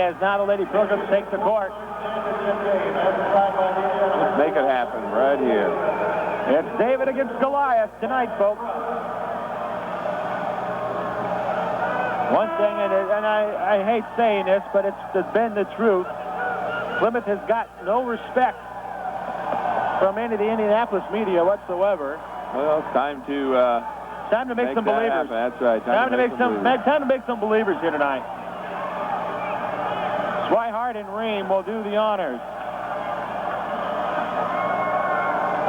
as now the Lady Pilgrims take the court. Let's make it happen right here. It's David against Goliath tonight, folks. One thing, and I hate saying this, but it's been the truth. Plymouth has got no respect from any of the Indianapolis media whatsoever. Well, it's time to make some believers. Happen. That's right. Time to make some believers here tonight. Swihart and Ream will do the honors.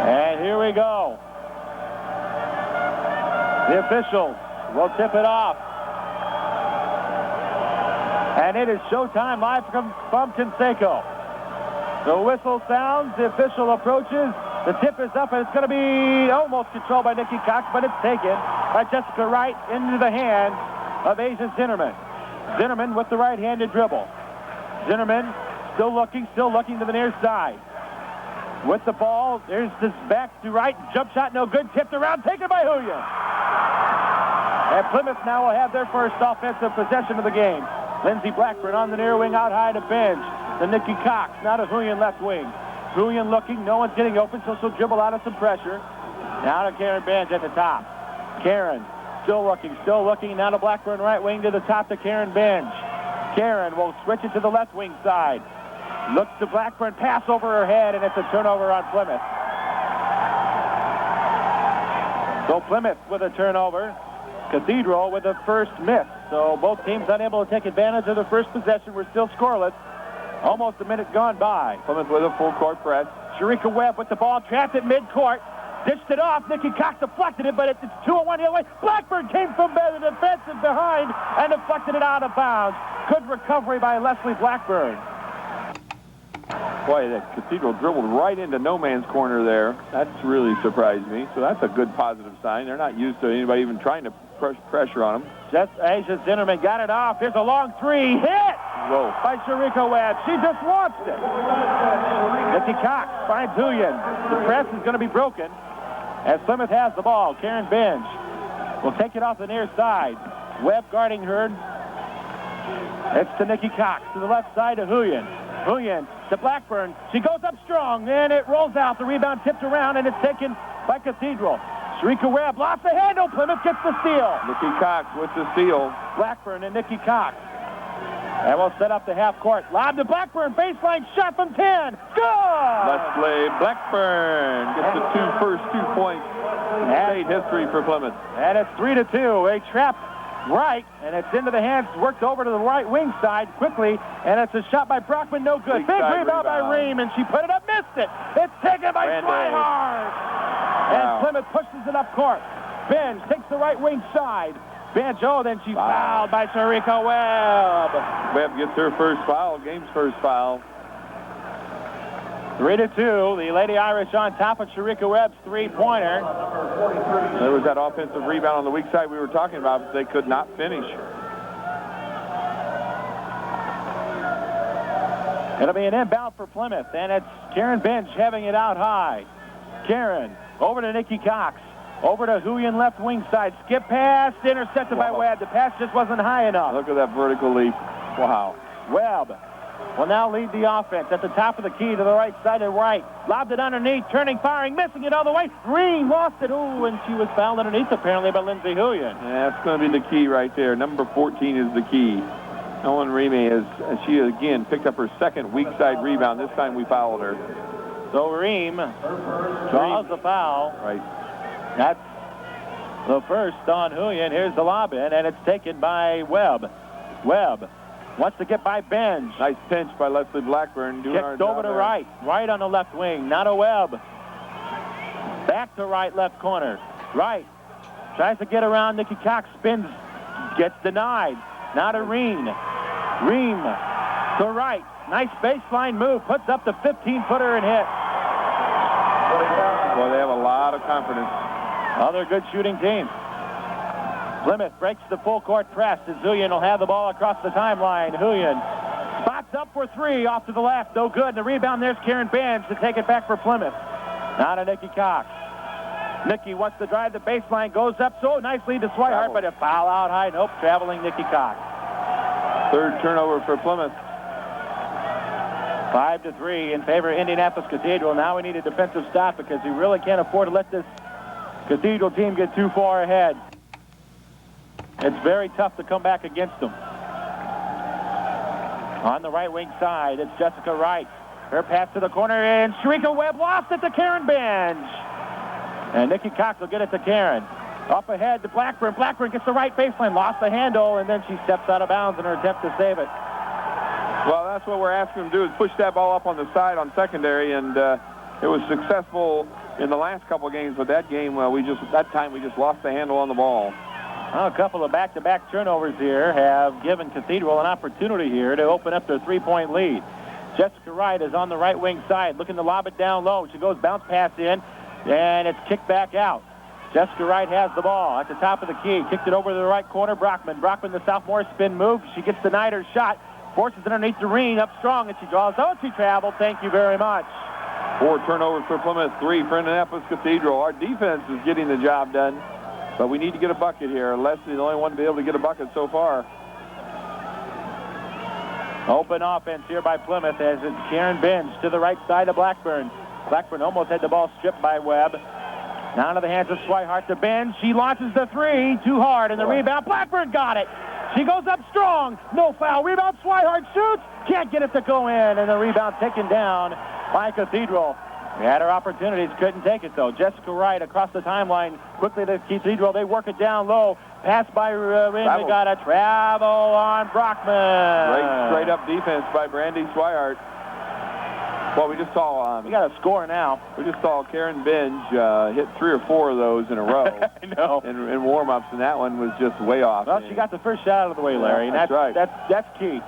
And here we go. The officials will tip it off. And it is showtime live from Conseco. The whistle sounds, the official approaches, the tip is up, and it's going to be almost controlled by Nikki Cox, but it's taken by Jessica Wright into the hand of Asia Zinnerman. Zinnerman with the right-handed dribble. Zinnerman still looking to the near side. With the ball, there's this back to right, jump shot, no good, tipped around, taken by Huyen. And Plymouth now will have their first offensive possession of the game. Lindsey Blackburn on the near wing, out high to Benj. To Nikki Cox, now to Huyen left wing. Huyen looking, no one's getting open, so she'll dribble out of some pressure. Now to Karen Benj at the top. Karen, still looking, now to Blackburn right wing to the top to Karen Benj. Karen will switch it to the left wing side. Looks to Blackburn, pass over her head, and it's a turnover on Plymouth. So Plymouth with a turnover. Cathedral with the first miss. So both teams unable to take advantage of the first possession. We're still scoreless. Almost a minute gone by. Plymouth with a full court press. Sharika Webb with the ball, trapped at midcourt. Dished it off. Nikki Cox deflected it, but it's 2-on-1 the other way. Blackburn came from the defensive behind and deflected it out of bounds. Good recovery by Leslie Blackburn. Boy, that Cathedral dribbled right into no man's corner there. That's really surprised me. So that's a good positive sign. They're not used to anybody even trying to push pressure on them. Just Asia Zinnerman got it off. Here's a long three. Hit! Whoa. By Sharika Webb. She just launched it. Nikki Cox finds Huyen. The press is going to be broken as Plymouth has the ball. Karen Benj will take it off the near side. Webb guarding her. It's to Nikki Cox. To the left side to Huyen. Huyen to Blackburn. She goes up strong, and it rolls out. The rebound tipped around, and it's taken by Cathedral. Sharika Webb lost the handle. Plymouth gets the steal. Nikki Cox with the steal. Blackburn and Nikki Cox. And we'll set up the half court. Lob to Blackburn. Baseline shot from 10. Good! Leslie Blackburn gets the first 2 points in state history for Plymouth. And it's 3-2. A trap right, and it's into the hands, worked over to the right wing side quickly, and it's a shot by Brockman, no good. Big rebound by Ream, and she put it up, missed it. It's taken by Swihart. And Plymouth pushes it up court. Benj takes the right wing side. Benj, then she fouled by Sharika Webb. Webb gets her first foul, game's first foul. 3-2. The Lady Irish on top of Sharika Webb's three-pointer. There was that offensive rebound on the weak side we were talking about, but they could not finish. It'll be an inbound for Plymouth, and it's Karen Benj having it out high. Karen, over to Nikki Cox. Over to Huyen left wing side. Skip pass, intercepted by Webb. The pass just wasn't high enough. Look at that vertical leap. Wow. Webb will now lead the offense at the top of the key to the right side and right. Lobbed it underneath, turning, firing, missing it all the way. Ream lost it. Ooh, and she was fouled underneath apparently by Lindsey Huyen. Yeah, that's going to be the key right there. Number 14 is the key. Ellen Ream she again picked up her second weak side rebound. This time we fouled her. So Ream draws the foul. Right. That's the first on Huyen. Here's the lob in, and it's taken by Webb. Webb wants to get by Benj. Nice pinch by Leslie Blackburn. Kicked over to right. Right on the left wing. Now to Webb. Back to right, left corner. Right. Tries to get around. Nikki Cox spins. Gets denied. Now to Ream. Ream to right. Nice baseline move. Puts up the 15-footer and hit. Well, they have a lot of confidence. Other good shooting team. Plymouth breaks the full court press as Huyen will have the ball across the timeline. Huyen spots up for three off to the left. No good. And the rebound, there's Karen Benj to take it back for Plymouth. Now to Nikki Cox. Nikki wants to drive the baseline. Goes up so nicely to Swihart, but a foul out high. Nope, traveling Nikki Cox. Third turnover for Plymouth. 5-3 in favor of Indianapolis Cathedral. Now we need a defensive stop because we really can't afford to let this Cathedral team get too far ahead. It's very tough to come back against them. On the right wing side, it's Jessica Wright. Her pass to the corner, and Sharika Webb lost it to Karen Benj. And Nikki Cox will get it to Karen. Up ahead to Blackburn. Blackburn gets the right baseline, lost the handle, and then she steps out of bounds in her attempt to save it. Well, that's what we're asking them to do, is push that ball up on the side on secondary, and it was successful in the last couple of games, but that game, that time we just lost the handle on the ball. Well, a couple of back-to-back turnovers here have given Cathedral an opportunity here to open up their three-point lead. Jessica Wright is on the right wing side, looking to lob it down low. She goes bounce pass in, and it's kicked back out. Jessica Wright has the ball at the top of the key. Kicked it over to the right corner. Brockman, the sophomore, spin move. She gets denied her shot. Forces it underneath the ring, up strong, and she draws. Oh, she traveled. Thank you very much. 4 turnovers for Plymouth, 3 for Indianapolis Cathedral. Our defense is getting the job done, but we need to get a bucket here. Leslie's the only one to be able to get a bucket so far. Open offense here by Plymouth as it's Karen Benj to the right side of Blackburn. Blackburn almost had the ball stripped by Webb. Now into the hands of Swihart to Benj. She launches the three, too hard, and the rebound. Blackburn got it. She goes up strong. No foul. Rebound. Swihart shoots. Can't get it to go in, and the rebound taken down by Cathedral. They had her opportunities, couldn't take it, though. Jessica Wright across the timeline. Quickly to Cathedral. They work it down low. Pass by Rin. We got a travel on Brockman. Great straight-up defense by Brandy Swihart. Well, we just saw... we got a score now. We just saw Karen Benj hit 3 or 4 of those in a row. I know. In warm-ups, and that one was just way off. Well, she got the first shot out of the way, Larry. Yeah, and that's key,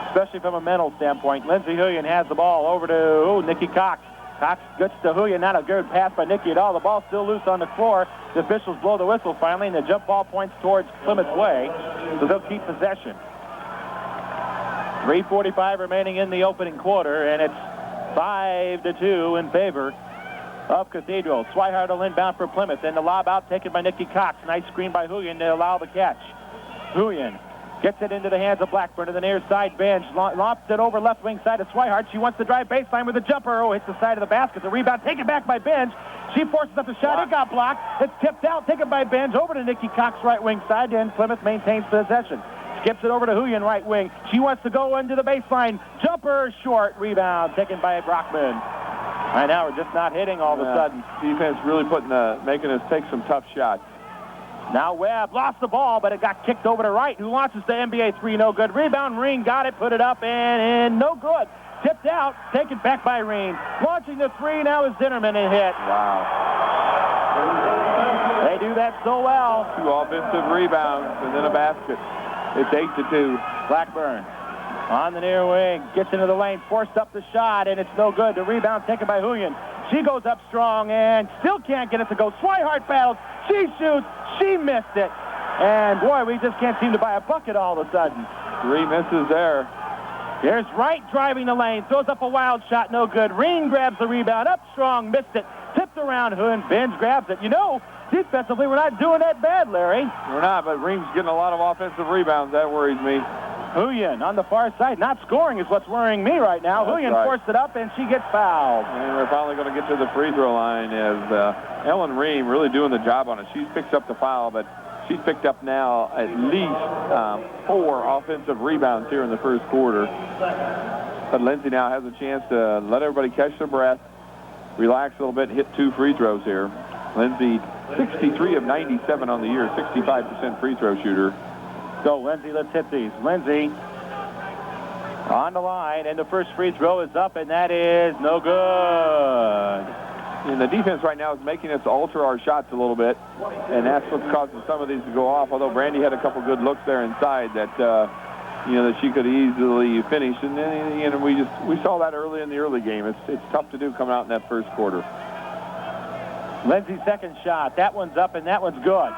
especially from a mental standpoint. Lindsey Huyen has the ball over to Nikki Cox. Cox gets to Huyen. Not a good pass by Nikki at all. The ball's still loose on the floor. The officials blow the whistle finally, and the jump ball points towards Plymouth's way, so they'll keep possession. 3:45 remaining in the opening quarter, and it's 5-2 in favor of Cathedral. Swihart will inbound for Plymouth, and the lob out taken by Nikki Cox. Nice screen by Huyen to allow the catch. Huyen gets it into the hands of Blackburn to the near side bench. Lofts it over left wing side of Swihart. She wants to drive baseline with a jumper. Oh, hits the side of the basket. The rebound taken back by Benj. She forces up the shot. It got blocked. It's tipped out, taken by Benj over to Nikki Cox right wing side, and Plymouth maintains possession. Skips it over to Huyen right wing. She wants to go into the baseline. Jumper short. Rebound taken by Brockman. Right now we're just not hitting all of a sudden. Defense really making us take some tough shots. Now Webb lost the ball, but it got kicked over to Wright, who launches the NBA three. No good. Rebound. Reen got it, put it up, and no good. Tipped out, taken back by Reen. Launching the three now is Zinnerman and hit. Wow. They do that so well. 2 offensive rebounds and then a basket. It's 8-2. Blackburn on the near wing, gets into the lane, forced up the shot, and it's no good. The rebound taken by Huyen. She goes up strong and still can't get it to go. Swihart battles. She shoots. She missed it. And, boy, we just can't seem to buy a bucket all of a sudden. 3 misses there. Here's Wright driving the lane. Throws up a wild shot. No good. Reen grabs the rebound. Up strong. Missed it. Tipped around. Huyen. Benj grabs it. You know, defensively, we're not doing that bad, Larry. We're not, but Ream's getting a lot of offensive rebounds. That worries me. Huyen on the far side. Not scoring is what's worrying me right now. Huyen forced it up, and she gets fouled. And we're finally going to get to the free throw line as Ellen Ream really doing the job on it. She's picked up the foul, but she's picked up now at least 4 offensive rebounds here in the first quarter. But Lindsay now has a chance to let everybody catch their breath, relax a little bit, and hit 2 free throws here. Lindsay, 63 of 97 on the year, 65% free throw shooter. So, Lindsay, let's hit these. Lindsay on the line, and the first free throw is up, and that is no good. And the defense right now is making us alter our shots a little bit, and that's what's causing some of these to go off, although Brandy had a couple good looks there inside that, that she could easily finish. And then, we saw that early in the early game. It's tough to do coming out in that first quarter. Lindsay's second shot. That one's up, and that one's good.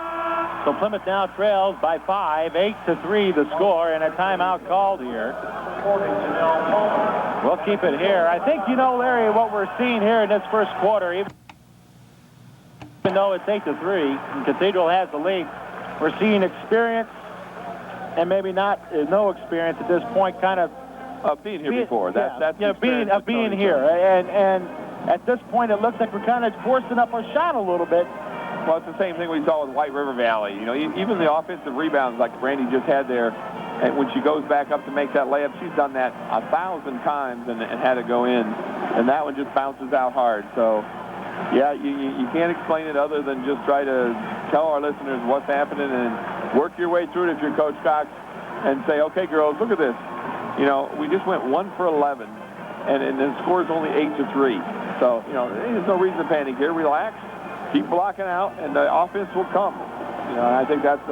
So Plymouth now trails by 5, 8-3 the score, and a timeout called here. We'll keep it here. I think, Larry, what we're seeing here in this first quarter, even though it's 8-3, and Cathedral has the lead, we're seeing experience and maybe no experience at this point kind of Of being here before. That's being here. And at this point, it looks like we're kind of forcing up our shot a little bit. Well, it's the same thing we saw with White River Valley. You know, even the offensive rebounds like Brandy just had there, and when she goes back up to make that layup, she's done that 1,000 times and had it go in. And that one just bounces out hard. So, yeah, you can't explain it other than just try to tell our listeners what's happening and work your way through it if you're Coach Cox and say, okay, girls, look at this. You know, we just went 1 for 11, and the score is only 8-3. So, you know, there's no reason to panic here. Relax, keep blocking out, and the offense will come. You know, and I think that's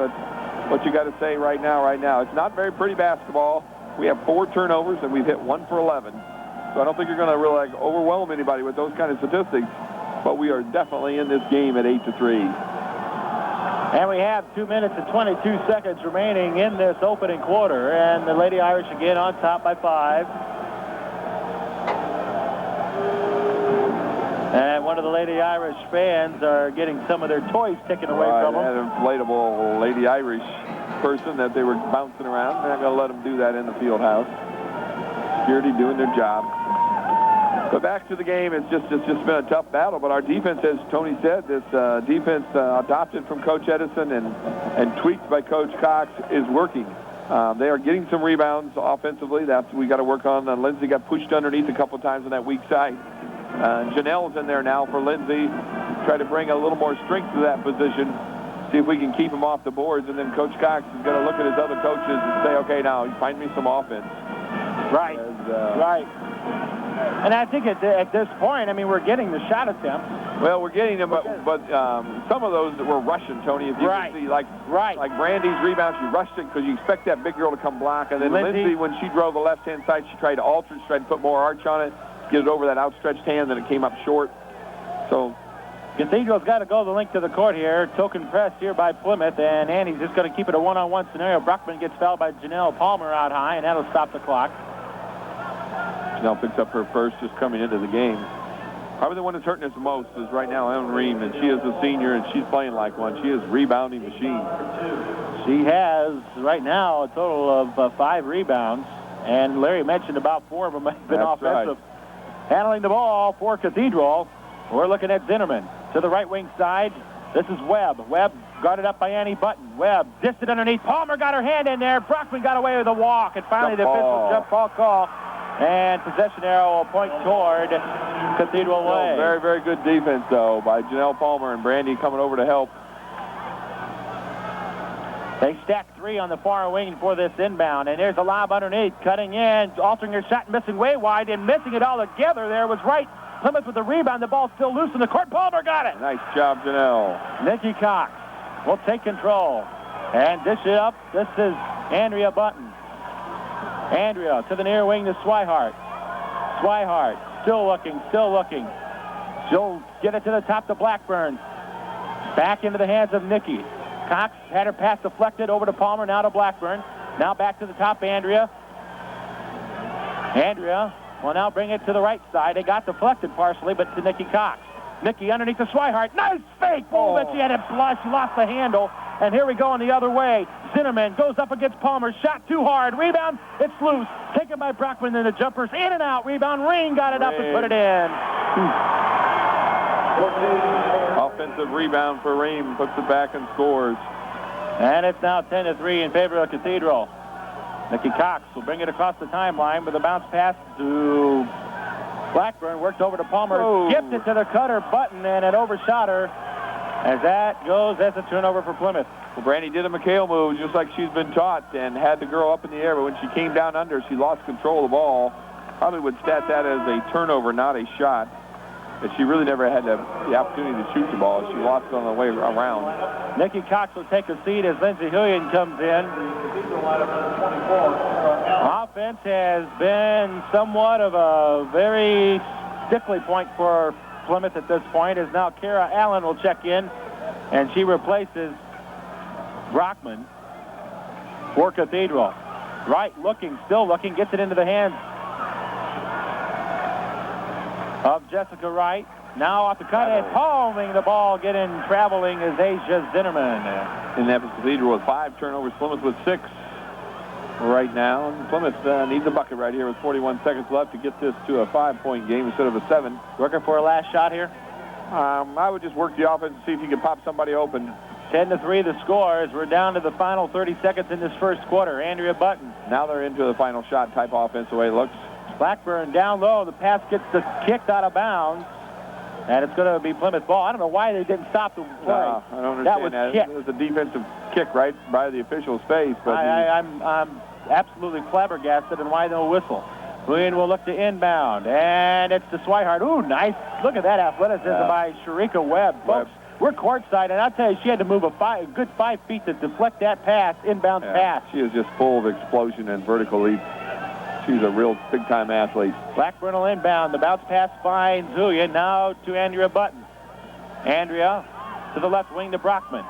what you got to say right now. It's not very pretty basketball. We have 4 turnovers, and we've hit 1 for 11. So I don't think you're going to really overwhelm anybody with those kind of statistics. But we are definitely in this game at 8-3. And we have 2 minutes and 22 seconds remaining in this opening quarter. And the Lady Irish again on top by 5. And one of the Lady Irish fans are getting some of their toys taken away from them. That inflatable Lady Irish person that they were bouncing around. They're not going to let them do that in the field house. Security doing their job. But back to the game, it's just been a tough battle. But our defense, as Tony said, this defense adopted from Coach Edison and tweaked by Coach Cox is working. They are getting some rebounds offensively. That's we got to work on. Lindsay got pushed underneath a couple times on that weak side. Janelle's in there now for Lindsay. Try to bring a little more strength to that position. See if we can keep him off the boards. And then Coach Cox is going to look at his other coaches and say, okay, now find me some offense. Right. Right. And I think at this point, I mean, we're getting the shot attempts. Well, we're getting them, but some of those that were rushing, Tony. If you can see, like Brandy's rebound, she rushed it because you expect that big girl to come block. And then Lindsay, when she drove the left-hand side, she tried to alter it, she tried to put more arch on it, get it over that outstretched hand, then it came up short. So Cathedral's got to go the length of the court here. Token press here by Plymouth, and Annie's just going to keep it a one-on-one scenario. Brockman gets fouled by Janelle Palmer out high, and that'll stop the clock. Janelle picks up her first just coming into the game. Probably the one that's hurting us the most is right now Ellen Ream, and she is a senior, and she's playing like one. She is a rebounding machine. She has, right now, a total of 5 rebounds, and Larry mentioned about 4 of them have been offensive. Right. Handling the ball for Cathedral, we're looking at Zinnerman. To the right wing side, this is Webb. Webb guarded up by Annie Button. Webb dished it underneath. Palmer got her hand in there. Brockman got away with a walk, and finally the official jump ball call. And possession arrow will point toward Cathedral Way. Very, very good defense, though, by Janelle Palmer and Brandy coming over to help. They stack 3 on the far wing for this inbound. And there's a lob underneath, cutting in, altering her shot, missing way wide, and missing it all together there was Wright. Plymouth with the rebound. The ball's still loose in the court. Palmer got it. Nice job, Janelle. Nikki Cox will take control and dish it up. This is Andrea Button. Andrea to the near wing to Swihart. Swihart still looking. She'll get it to the top to Blackburn. Back into the hands of Nikki. Cox had her pass deflected over to Palmer, now to Blackburn. Now back to the top, Andrea. Andrea will now bring it to the right side. It got deflected partially, but to Nikki Cox. Nikki underneath the Swihart. Nice fake. But she had it flush. She lost the handle. And here we go on the other way. Zinnerman goes up against Palmer. Shot too hard. Rebound. It's loose. Taken by Brockman. Then the jumpers in and out. Rebound. Ring got it up and put it in. Offensive rebound for Ream. Puts it back and scores. And it's now 10-3 in favor of Cathedral. Nikki Cox will bring it across the timeline with a bounce pass to Blackburn. Worked over to Palmer. Skipped it to the cutter Button, and it overshot her. As that goes, that's a turnover for Plymouth. Well, Brandy did a McHale move just like she's been taught and had the girl up in the air, but when she came down under, she lost control of the ball. Probably would stat that as a turnover, not a shot. But she really never had the opportunity to shoot the ball. She lost it on the way around. Nikki Cox will take a seat as Lindsay Hillian comes in. Offense has been somewhat of a very stickly point for Plymouth at this point, as now Kara Allen will check in, and she replaces Brockman for Cathedral. Wright looking, still looking, gets it into the hands of Jessica Wright. Now off the cut and palming the ball, traveling is Asia Zinnerman. Indianapolis Cathedral with 5 turnovers, Plymouth with 6. right now. And Plymouth needs a bucket right here with 41 seconds left to get this to a 5-point game instead of a 7. Looking for a last shot here? I would just work the offense and see if you can pop somebody open. 10-3 the score as we're down to the final 30 seconds in this first quarter. Andrea Button. Now they're into the final shot type offense the way it looks. Blackburn down low. The pass gets kicked out of bounds. And it's going to be Plymouth ball. I don't know why they didn't stop the play. I don't understand that. Was that. It was a defensive kick right by the official's face. But I'm absolutely flabbergasted and why no whistle. Queen will look to inbound. And it's to Swihart. Ooh, nice. Look at that athleticism by Sharika Webb. Folks, we're courtside, and I'll tell you, she had to move a good 5 feet to deflect that pass, inbound pass. She is just full of explosion and vertical leap. She's a real big-time athlete. Blackburn will inbound. The bounce pass finds Zulia. Now to Andrea Button. Andrea to the left wing to Brockman.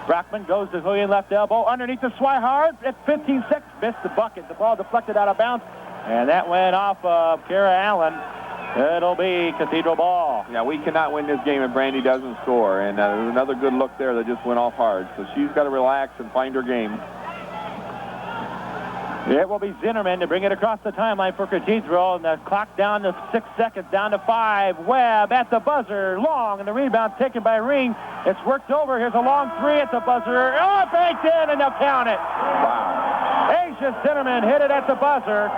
Brockman goes to Julian left elbow. Underneath the Swihart at 15 seconds. Missed the bucket. The ball deflected out of bounds. And that went off of Kara Allen. It'll be Cathedral ball. Yeah, we cannot win this game if Brandy doesn't score. And there's another good look there that just went off hard. So she's got to relax and find her game. It will be Zinnerman to bring it across the timeline for Cathedral, and the clock down to 6 seconds, down to 5. Webb at the buzzer, long, and the rebound taken by Ring. It's worked over. Here's a long 3 at the buzzer. Oh, banked in, and they'll count it. Wow. Asia Zinnerman hit it at the buzzer,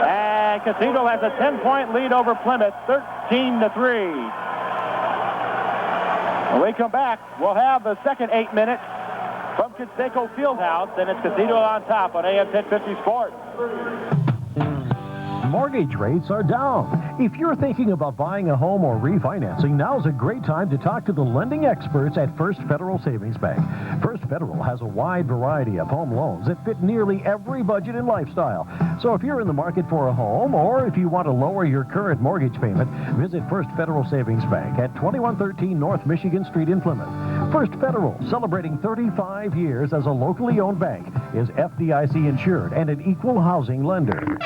and Cathedral has a 10-point lead over Plymouth, 13-3. When we come back, we'll have the second 8 minutes from Conseco Fieldhouse, and it's Cathedral on top on AM 1050 Sports. Mortgage rates are down. If you're thinking about buying a home or refinancing, now's a great time to talk to the lending experts at First Federal Savings Bank. First Federal has a wide variety of home loans that fit nearly every budget and lifestyle. So if you're in the market for a home, or if you want to lower your current mortgage payment, visit First Federal Savings Bank at 2113 North Michigan Street in Plymouth. First Federal, celebrating 35 years as a locally owned bank, is FDIC insured and an equal housing lender.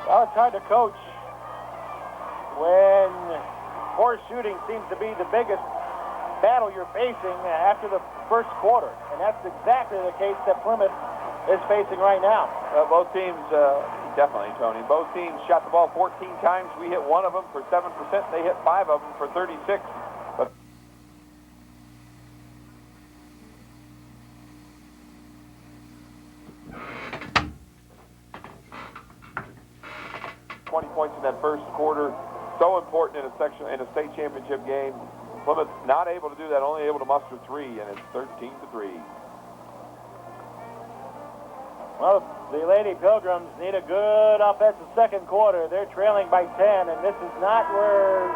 Well, it's hard to coach when poor shooting seems to be the biggest battle you're facing after the first quarter. And that's exactly the case that Plymouth is facing right now. Both teams, definitely, Tony. Both teams shot the ball 14 times. We hit one of them for 7%. They hit 5 of them for 36. But 20 points in that first quarter. So important in a state championship game. Plymouth not able to do that, only able to muster 3, and it's 13-3. Well, the Lady Pilgrims need a good offensive second quarter. They're trailing by 10, and this is not where,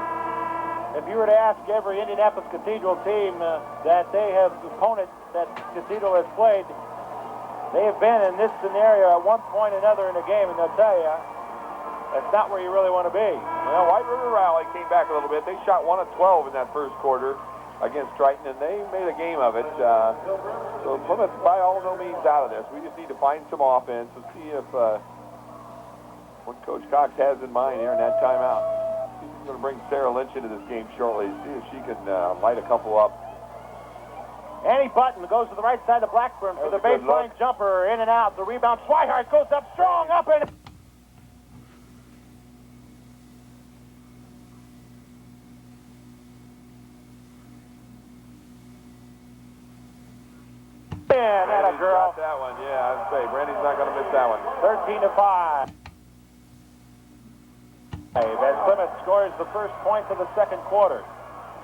if you were to ask every Indianapolis Cathedral team that they have opponents that Cathedral has played, they have been in this scenario at one point or another in the game, and they'll tell you, that's not where you really want to be. Well, White River Rally came back a little bit. They shot 1 of 12 in that first quarter against Triton, and they made a game of it. So Plymouth, by all no means, out of this. We just need to find some offense and see if what Coach Cox has in mind here in that timeout. He's going to bring Sarah Lynch into this game shortly, see if she can light a couple up. Annie Button goes to the right side of Blackburn for the baseline jumper, in and out. The rebound, Swihart goes up strong, up and that a girl. Got that one, yeah, I'd say Brandy's not going to miss that one. 13-5. As Plymouth scores the first point of the second quarter.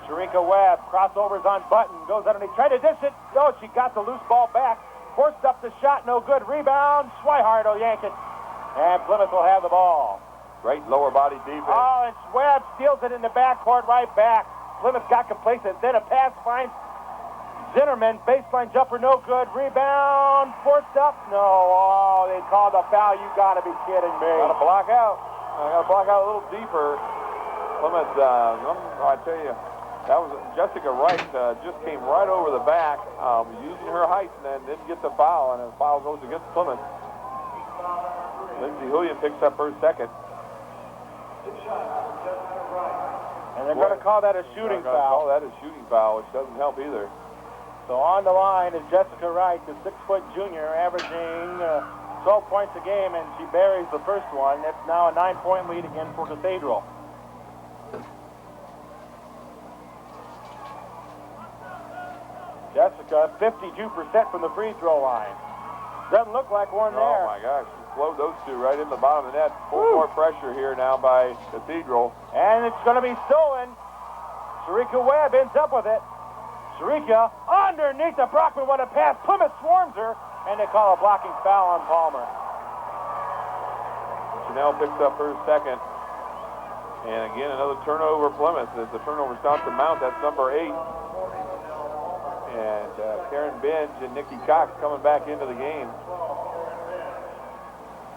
Sharika Webb crossovers on Button, goes underneath, tried to dish it. Oh, she got the loose ball back. Forced up the shot, no good. Rebound, Swihart will yank it. And Plymouth will have the ball. Great lower body defense. Oh, it's Webb steals it in the backcourt right back. Plymouth got complacent. Then a pass finds Zinnerman, baseline jumper, no good. Rebound, forced up. No, oh, they called a foul. You got to be kidding me. Got to block out. Got to block out a little deeper. Plymouth, I tell you, that was Jessica Wright. Just came right over the back, using her height, and then didn't get the foul, and the foul goes against Plymouth. Lindsay Julian picks up her second. And they're going to call that a shooting foul. Call that a shooting foul, which doesn't help either. So on the line is Jessica Wright, the 6-foot junior, averaging 12 points a game, and she buries the first one. It's now a 9-point lead again for Cathedral. Jessica, 52% from the free throw line. Doesn't look like one there. Oh my gosh, she flowed those two right in the bottom of the net. Full more pressure here now by Cathedral. And it's going to be stolen. Sharika Webb ends up with it. Sharika underneath the Brockman. What a pass. Plymouth swarms her, and they call a blocking foul on Palmer. Chanel picks up her second. And again, another turnover Plymouth. As the turnover starts to mount, that's number 8. And Karen Benj and Nikki Cox coming back into the game.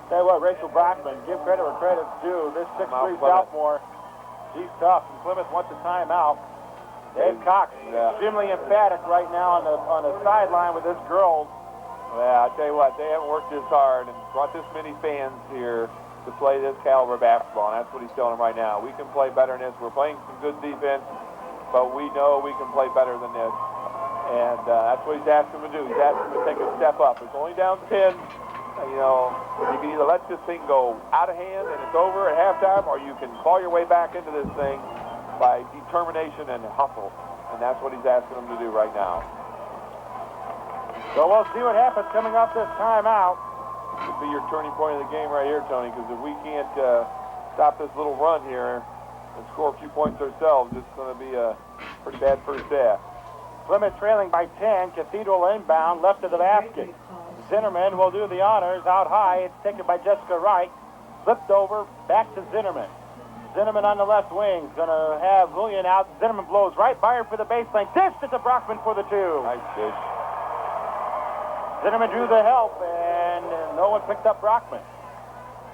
Tell you what, Rachel Brockman, give credit where credit's due. This 6'3" sophomore, she's tough, and Plymouth wants a timeout. Dave Cox, extremely emphatic right now on the sideline with this girl. Yeah, I tell you what, they haven't worked this hard and brought this many fans here to play this caliber basketball, and that's what he's telling them right now. We can play better than this. We're playing some good defense, but we know we can play better than this. And that's what he's asking them to do. He's asking them to take a step up. It's only down 10. You know, you can either let this thing go out of hand and it's over at halftime, or you can claw your way back into this thing by determination and hustle. And that's what he's asking them to do right now. So we'll see what happens coming up this timeout. Could be your turning point of the game right here, Tony, because if we can't stop this little run here and score a few points ourselves, it's going to be a pretty bad first half. Plymouth trailing by 10. Cathedral inbound, left of the basket. Zinnerman will do the honors out high. It's taken by Jessica Wright. Flipped over, back to Zinnerman. Zinnerman on the left wing. Going to have Julian out. Zinnerman blows right by her for the baseline. Dished it to Brockman for the 2. Nice dish. Zinnerman drew the help, and no one picked up Brockman.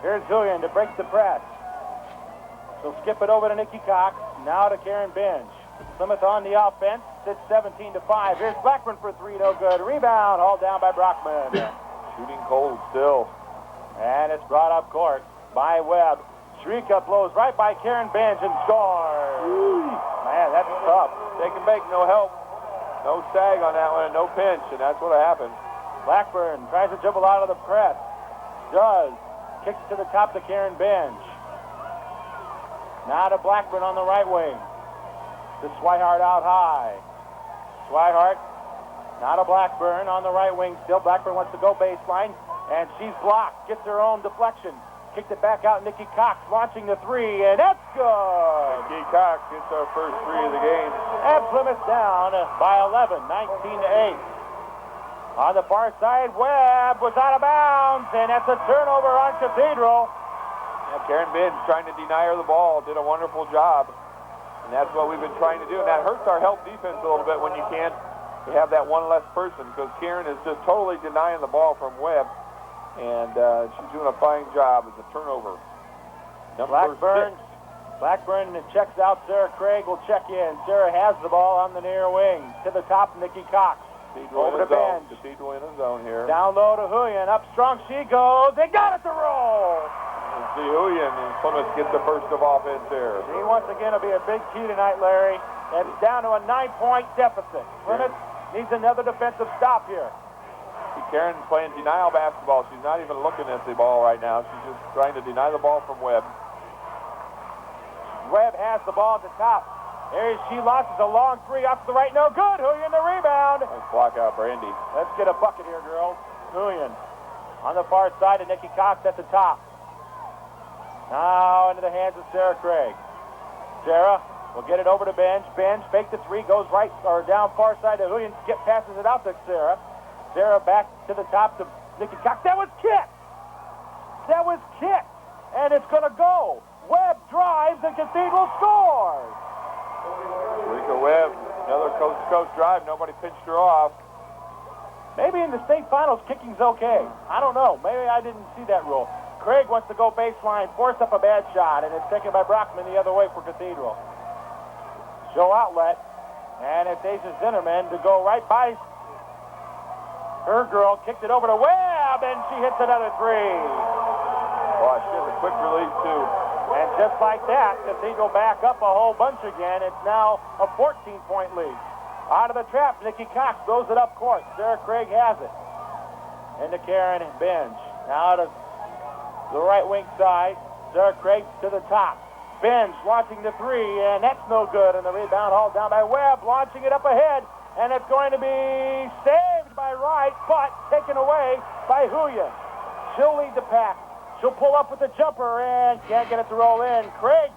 Here's Julian to break the press. She'll skip it over to Nikki Cox. Now to Karen Benj. Plymouth on the offense. It's 17-5. Here's Blackburn for 3. No good. Rebound hauled down by Brockman. Shooting cold still. And it's brought up court by Webb. Shrika blows right by Karen Benj and scores. Man, that's tough. They can make no help. No sag on that one and no pinch, and that's what happened. Blackburn tries to dribble out of the press. Does. Kicks to the top to Karen Benj. Now to Blackburn on the right wing. To Swihart out high. Swihart, now to Blackburn on the right wing still. Blackburn wants to go baseline, and she's blocked. Gets her own deflection. Kicked it back out. Nikki Cox launching the 3, and that's good. Nikki Cox gets our first 3 of the game. And Plymouth down by 11, 19-8. On the far side, Webb was out of bounds, and that's a turnover on Cathedral. Yeah, Karen Benj trying to deny her the ball. Did a wonderful job. And that's what we've been trying to do. And that hurts our help defense a little bit when you can't have that one less person, because Karen is just totally denying the ball from Webb. And she's doing a fine job as a turnover. Blackburn checks out. Sarah Craig will check in. Sarah has the ball on the near wing. To the top, Nikki Cox. Over to Benj. Cathedral in the zone here. Down low to Huyen. Up strong she goes. They got it to roll. And see Huyen, and Plymouth gets the burst of offense there. He once again will be a big key tonight, Larry. It's down to a 9-point deficit. Plymouth needs another defensive stop here. Karen's playing denial basketball. She's not even looking at the ball right now. She's just trying to deny the ball from Webb. Webb has the ball at the top. She launches a long 3 off to the right. No good. Huyen the rebound. Nice block out, Brandy. Let's get a bucket here, girls. Huyen on the far side of Nikki Cox at the top. Now into the hands of Sarah Craig. Sarah will get it over to Benj. Benj fakes the 3, goes right or down far side to Huyen. Passes it out to Sarah. Sarah back to the top to Nikki Cox. That was kicked. And it's going to go. Webb drives and Cathedral scores. Rika Webb, another coast-to-coast drive. Nobody pitched her off. Maybe in the state finals, kicking's okay. I don't know. Maybe I didn't see that rule. Craig wants to go baseline, force up a bad shot, and it's taken by Brockman the other way for Cathedral. Show outlet, and it's Asia Zinnerman to go right by her girl, kicked it over to Webb, and she hits another 3. Boy, she has a quick release, too. And just like that, Cathedral back up a whole bunch again. It's now a 14-point lead. Out of the trap, Nikki Cox throws it up court. Sarah Craig has it. Into Karen Binge. Now to the right wing side. Sarah Craig to the top. Binge launching the three, and that's no good. And the rebound hauled down by Webb, launching it up ahead. And it's going to be saved by Wright, but taken away by Huyen. She'll lead the pack. She'll pull up with the jumper and can't get it to roll in. Craig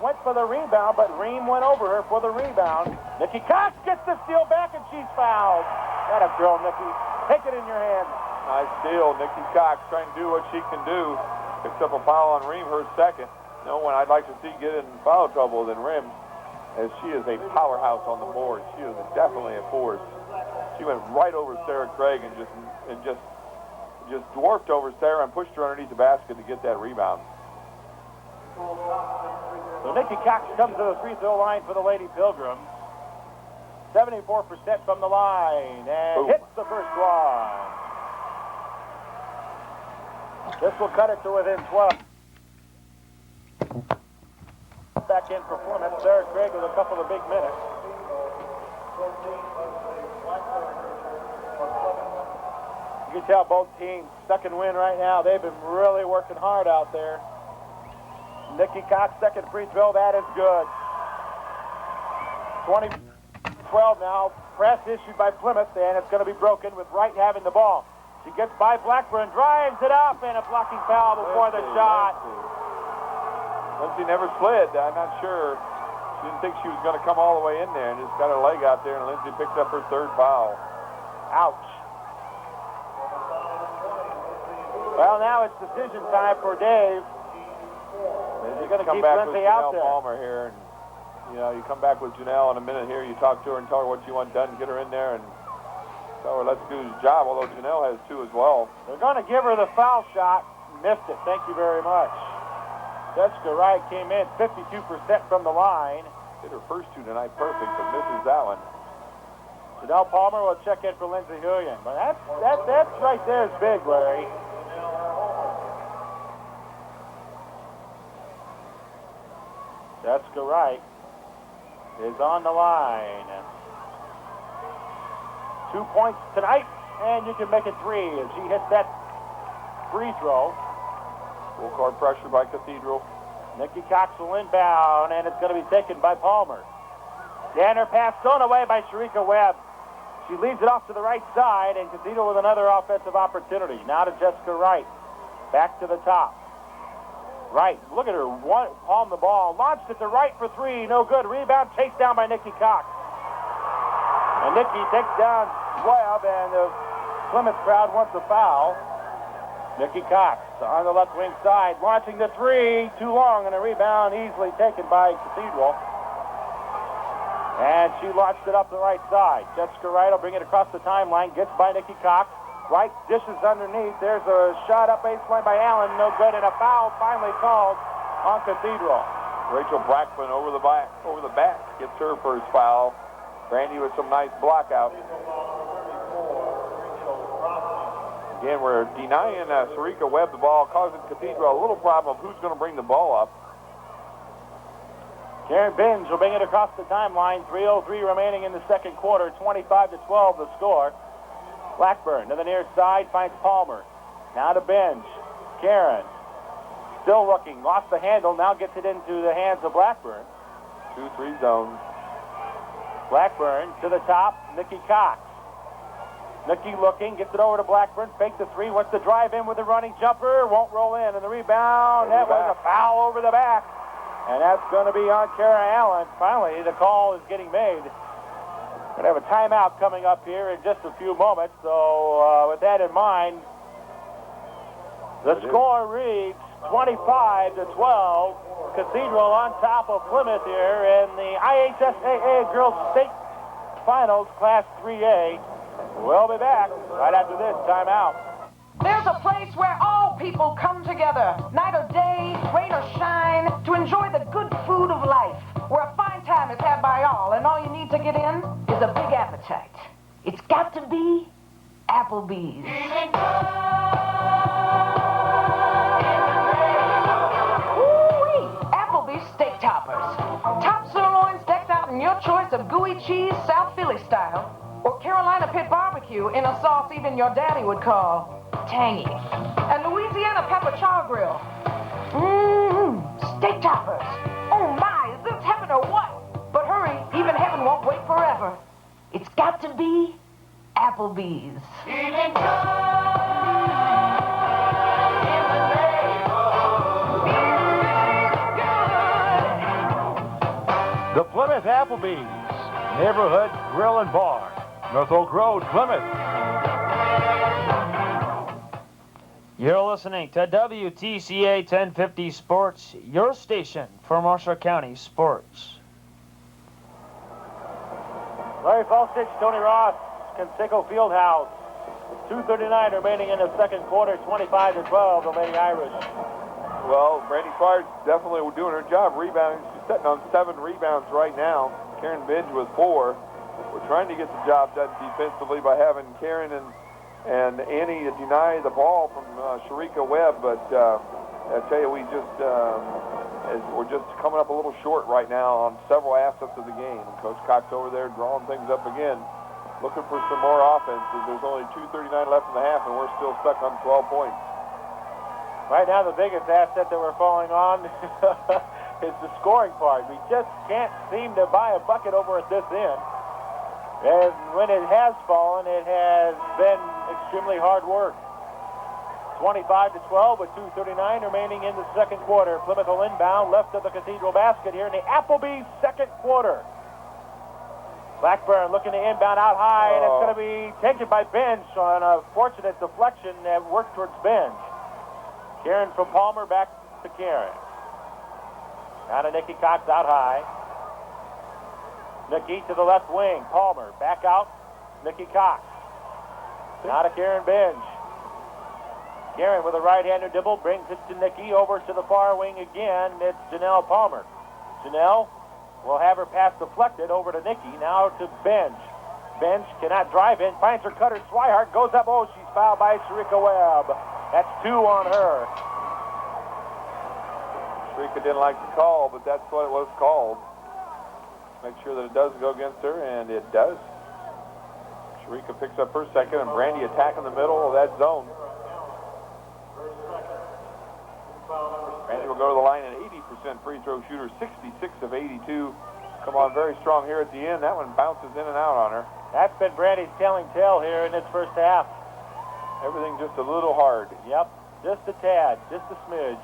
went for the rebound, but Ream went over her for the rebound. Nikki Cox gets the steal back, and she's fouled. That a girl, Nikki. Take it in your hands. Nice steal. Nikki Cox trying to do what she can do. Picks up a foul on Ream, her second. No one I'd like to see get in foul trouble than Ream, as she is a powerhouse on the board. She is definitely a force. She went right over Sarah Craig and just dwarfed over Sarah and pushed her underneath the basket to get that rebound. So Nikki Cox comes to the free throw line for the Lady Pilgrims. 74% from the line and hits the first one. This will cut it to within 12. Back in for Plymouth. Sarah Craig with a couple of big minutes. You can tell both teams second win right now. They've been really working hard out there. Nikki Cox, second free throw. That is good. 20-12 now. Press issued by Plymouth, and it's going to be broken with Wright having the ball. She gets by Blackburn, drives it up, and a blocking foul before the shot. Lindsay never slid. I'm not sure. She didn't think she was going to come all the way in there and just got her leg out there, and Lindsay picked up her third foul. Ouch. Well, now it's decision time for Dave. He's going to keep Lindsay out there. Palmer here, and you come back with Janelle in a minute here. You talk to her and tell her what you want done, get her in there, and tell her let's do his job. Although Janelle has two as well. They're going to give her the foul shot. Missed it. Thank you very much. Jessica Wright came in 52% from the line. Did her first two tonight perfect, but misses that one. Janelle Palmer will check in for Lindsay Huyen. But that's right there is big, Larry. Jessica Wright is on the line. 2 points tonight, and you can make it three as she hits that free throw. Full court pressure by Cathedral. Nikki Cox will inbound, and it's going to be taken by Palmer. And her pass thrown away by Sharika Webb. She leads it off to the right side, and Cathedral with another offensive opportunity. Now to Jessica Wright. Back to the top. Wright, look at her, palm the ball. Launched it to right for three, no good. Rebound chased down by Nikki Cox. And Nikki takes down Webb, and the Plymouth crowd wants a foul. Nikki Cox on the left wing side, launching the three, too long, and a rebound easily taken by Cathedral. And she launched it up the right side. Jessica Wright will bring it across the timeline, gets by Nikki Cox. Wright dishes underneath. There's a shot up baseline by Allen, no good, and a foul finally called on Cathedral. Rachel Brackman over the back, gets her first foul. Brandy with some nice block out. Again, we're denying Sharika Webb the ball, causing Cathedral a little problem. Who's going to bring the ball up? Karen Binge will bring it across the timeline. 3:03 remaining in the second quarter. 25-12 the score. Blackburn to the near side, finds Palmer. Now to Binge. Karen still looking. Lost the handle. Now gets it into the hands of Blackburn. 2-3 zone. Blackburn to the top. Nikki Cox. Nikki looking, gets it over to Blackburn, fake the three, wants to drive in with a running jumper, won't roll in, and the rebound, that was a foul over the back, and that's going to be on Kara Allen. Finally, the call is getting made. We're going to have a timeout coming up here in just a few moments, so with that in mind, the score reads 25-12, Cathedral on top of Plymouth here in the IHSAA Girls State Finals, Class 3A. We'll be back right after this timeout. There's a place where all people come together, night or day, rain or shine, to enjoy the good food of life, where a fine time is had by all, and all you need to get in is a big appetite. It's got to be Applebee's. Woo-wee! Applebee's Steak Toppers. Top sirloin decked out in your choice best of gooey cheese, South Philly style, or Carolina pit barbecue in a sauce even your daddy would call tangy. And Louisiana pepper char grill. Steak choppers. Oh my, is this heaven or what? But hurry, even heaven won't wait forever. It's got to be Applebee's. Feeling The Plymouth Applebee's, Neighborhood Grill and Bar, North Oak Road, Plymouth. You're listening to WTCA 1050 Sports, your station for Mercer County sports. Larry Falstich, Tony Ross, Conseco Fieldhouse. 2:39 remaining in the second quarter, 25-12, the Lady Irish. Well, Brandy Swire's definitely doing her job rebounding. She's sitting on 7 rebounds right now. Karen Binge with 4. We're trying to get the job done defensively by having Karen and Annie deny the ball from Sharika Webb, but I tell you, we're just coming up a little short right now on several aspects of the game. And Coach Cox over there drawing things up again, looking for some more offense. There's only 2:39 left in the half, and we're still stuck on 12 points. Right now, the biggest asset that we're falling on is the scoring part. We just can't seem to buy a bucket over at this end. And when it has fallen, it has been extremely hard work. 25-12 with 2:39 remaining in the second quarter. Plymouth will inbound left of the Cathedral basket here in the Applebee's second quarter. Blackburn looking to inbound out high, and it's going to be taken by Bench on a fortunate deflection that worked towards Bench. Karen from Palmer back to Karen. Now to Nikki Cox out high. Nikki to the left wing. Palmer back out. Nikki Cox. Now to Karen Binge. Karen with a right-hander dribble brings it to Nikki. Over to the far wing again. It's Janelle Palmer. Janelle will have her pass deflected over to Nikki. Now to Binge. Binge cannot drive in. Finds her cutter. Swihart goes up. Oh, she's fouled by Sharika Webb. That's 2 on her. Sharika didn't like the call, but that's what it was called. Make sure that it does go against her, and it does. Sharika picks up her second, and Brandy attacking the middle of that zone. Brandy will go to the line, an 80% free throw shooter, 66 of 82. Come on, very strong here at the end. That one bounces in and out on her. That's been Brandy's telling tale here in this first half. Everything just a little hard. Yep, just a tad, just a smidge.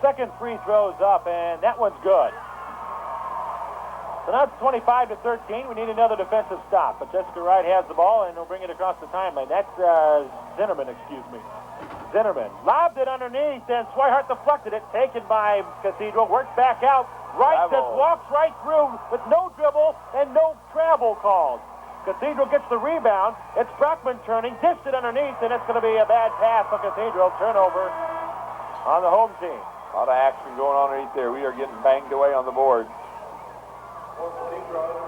Second free throw's up, and that one's good. So now it's 25-13. We need another defensive stop, but Jessica Wright has the ball, and he'll bring it across the timeline. That's Zinnerman, excuse me. Zinnerman lobbed it underneath, and Swihart deflected it. Taken by Cathedral, works back out. Wright just walks right through with no dribble and no travel called. Cathedral gets the rebound. It's Brockman turning, dished it underneath, and it's going to be a bad pass for Cathedral. Turnover on the home team. A lot of action going on underneath there. We are getting banged away on the board.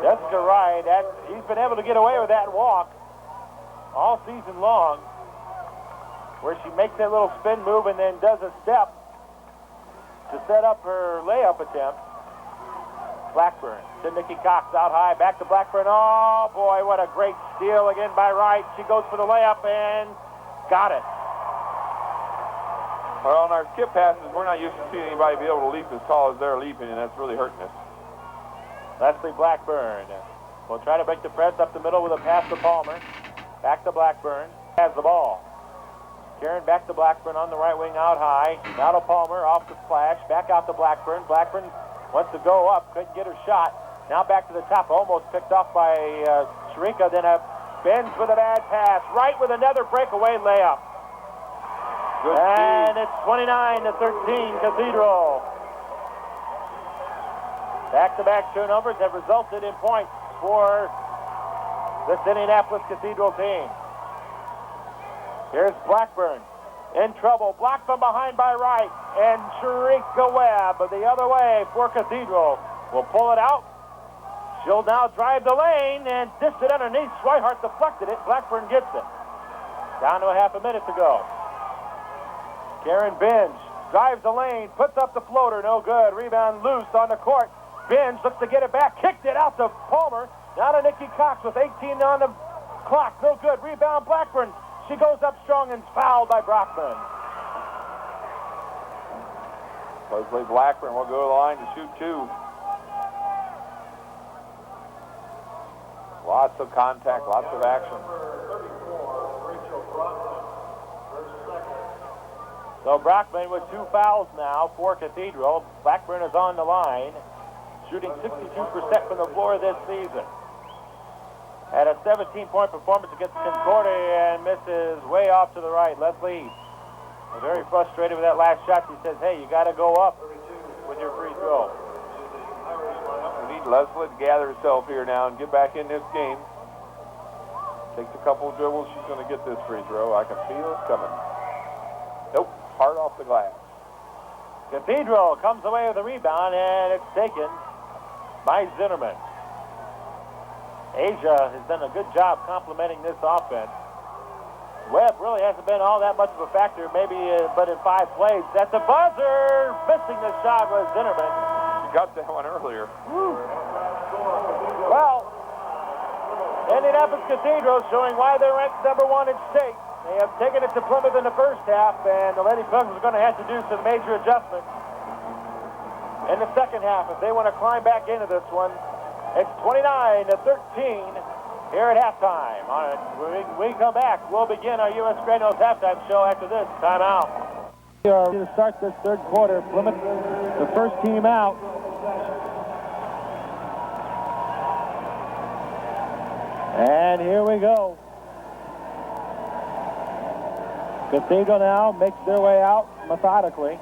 Jessica Wright, she's been able to get away with that walk all season long, where she makes that little spin move and then does a step to set up her layup attempt. Blackburn to Nikki Cox out high, back to Blackburn. Oh boy, what a great steal again by Wright. She goes for the layup and got it. Well, on our skip passes, we're not used to seeing anybody be able to leap as tall as they're leaping, and that's really hurting us. Leslie Blackburn will try to break the press up the middle with a pass to Palmer. Back to Blackburn. Has the ball. Karen back to Blackburn on the right wing out high. Now to Palmer off the flash. Back out to Blackburn. Blackburn wants to go up. Couldn't get her shot. Now back to the top. Almost picked off by Sharika. Then Benz with a bad pass. Wright with another breakaway layup. Good and speed. it's 29-13 Cathedral. Back-to-back turnovers have resulted in points for this Indianapolis Cathedral team. Here's Blackburn in trouble. Blocked from behind by Wright. And Sharika Webb the other way for Cathedral. Will pull it out. She'll now drive the lane and dish it underneath. Swihart deflected it. Blackburn gets it. Down to a half a minute to go. Karen Binge drives the lane, puts up the floater, no good. Rebound loose on the court. Binge looks to get it back, kicked it out to Palmer. Now to Nikki Cox with 18 on the clock. No good. Rebound Blackburn. She goes up strong and fouled by Brockman. Leslie Blackburn will go to the line to shoot 2. Lots of contact, lots of action. So Brockman with 2 fouls now for Cathedral. Blackburn is on the line, shooting 62% from the floor this season. Had a 17-point performance against Concordia and misses way off to the right. Leslie very frustrated with that last shot. She says, hey, you got to go up with your free throw. We need Leslie to gather herself here now and get back in this game. Takes a couple of dribbles. She's going to get this free throw. I can feel it coming. Nope. Hard off the glass. Cathedral comes away with a rebound, and it's taken by Zinnerman. Asia has done a good job complementing this offense. Webb really hasn't been all that much of a factor, maybe, but in 5 plays. At the buzzer, missing the shot was Zinnerman. She got that one earlier. Woo. Well, Indianapolis Cathedral showing why they're ranked #1 in state. They have taken it to Plymouth in the first half, and the Lady Pugs are going to have to do some major adjustments in the second half if they want to climb back into this one. It's 29-13 here at halftime. All right, when we come back, we'll begin our U.S. Granules halftime show after this timeout. We are to start this third quarter. Plymouth, the first team out. And here we go. Cathedral now makes their way out methodically.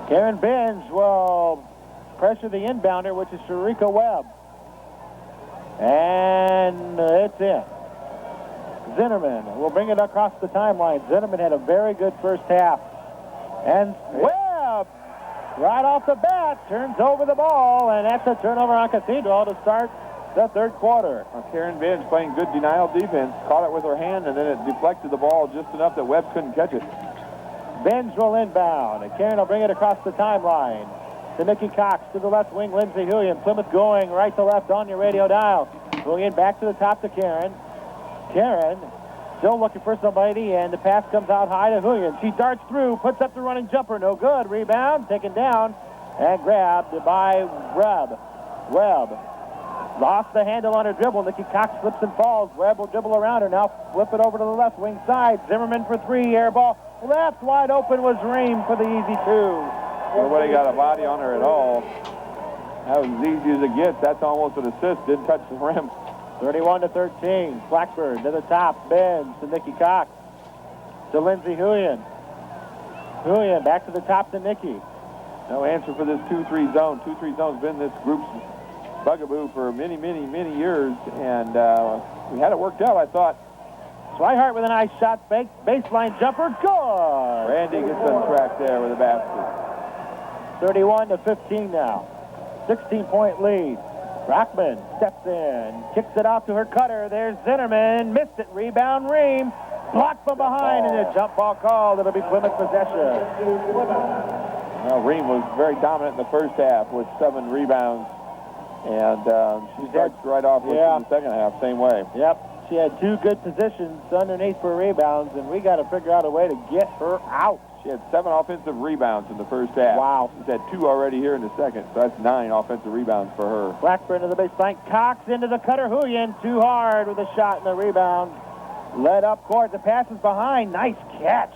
Karen Binge will pressure the inbounder, which is Sharika Webb. And it's in. Zinnerman will bring it across the timeline. Zinnerman had a very good first half. And Webb, right off the bat, turns over the ball, and that's a turnover on Cathedral to start the third quarter. Karen Binge playing good denial defense, caught it with her hand, and then it deflected the ball just enough that Webb couldn't catch it. Binge will inbound, and Karen will bring it across the timeline to Nikki Cox. To the left wing, Lindsay Hulian. Plymouth going right to left on your radio dial. Hulian back to the top to Karen. Karen still looking for somebody, and the pass comes out high to Hulian. She darts through, puts up the running jumper. No good. Rebound, taken down, and grabbed by Webb. Webb lost the handle on her dribble. Nikki Cox slips and falls. Webb will dribble around her. Now flip it over to the left wing side. Zimmerman for 3. Air ball. Left wide open was Ream for the easy 2. Nobody got a body on her at all. That was as easy as it gets. That's almost an assist. Didn't touch the rim. 31-13. Blackbird to the top. Bends to Nikki Cox. To Lindsay Hulian. Hulian back to the top to Nikki. No answer for this 2-3 zone. 2-3 zone's been this group's bugaboo for many, many, many years, and we had it worked out, I thought. Swihart with a nice shot, baseline jumper, good! Randy gets on track there with a basket. 31-15 now. 16-point lead. Brockman steps in, kicks it out to her cutter. There's Zinnerman, missed it, rebound Ream. Blocked from behind, and a jump ball called. It'll be Plymouth possession. Well, Ream was very dominant in the first half with 7 rebounds. And she starts right off with the second half, same way. Yep. She had 2 good positions underneath for rebounds, and we got to figure out a way to get her out. She had 7 offensive rebounds in the first half. Wow. She's had 2 already here in the second, so that's 9 offensive rebounds for her. Blackburn to the baseline. Cox into the cutter. Hulian too hard with a shot and the rebound. Led up court. The pass is behind. Nice catch.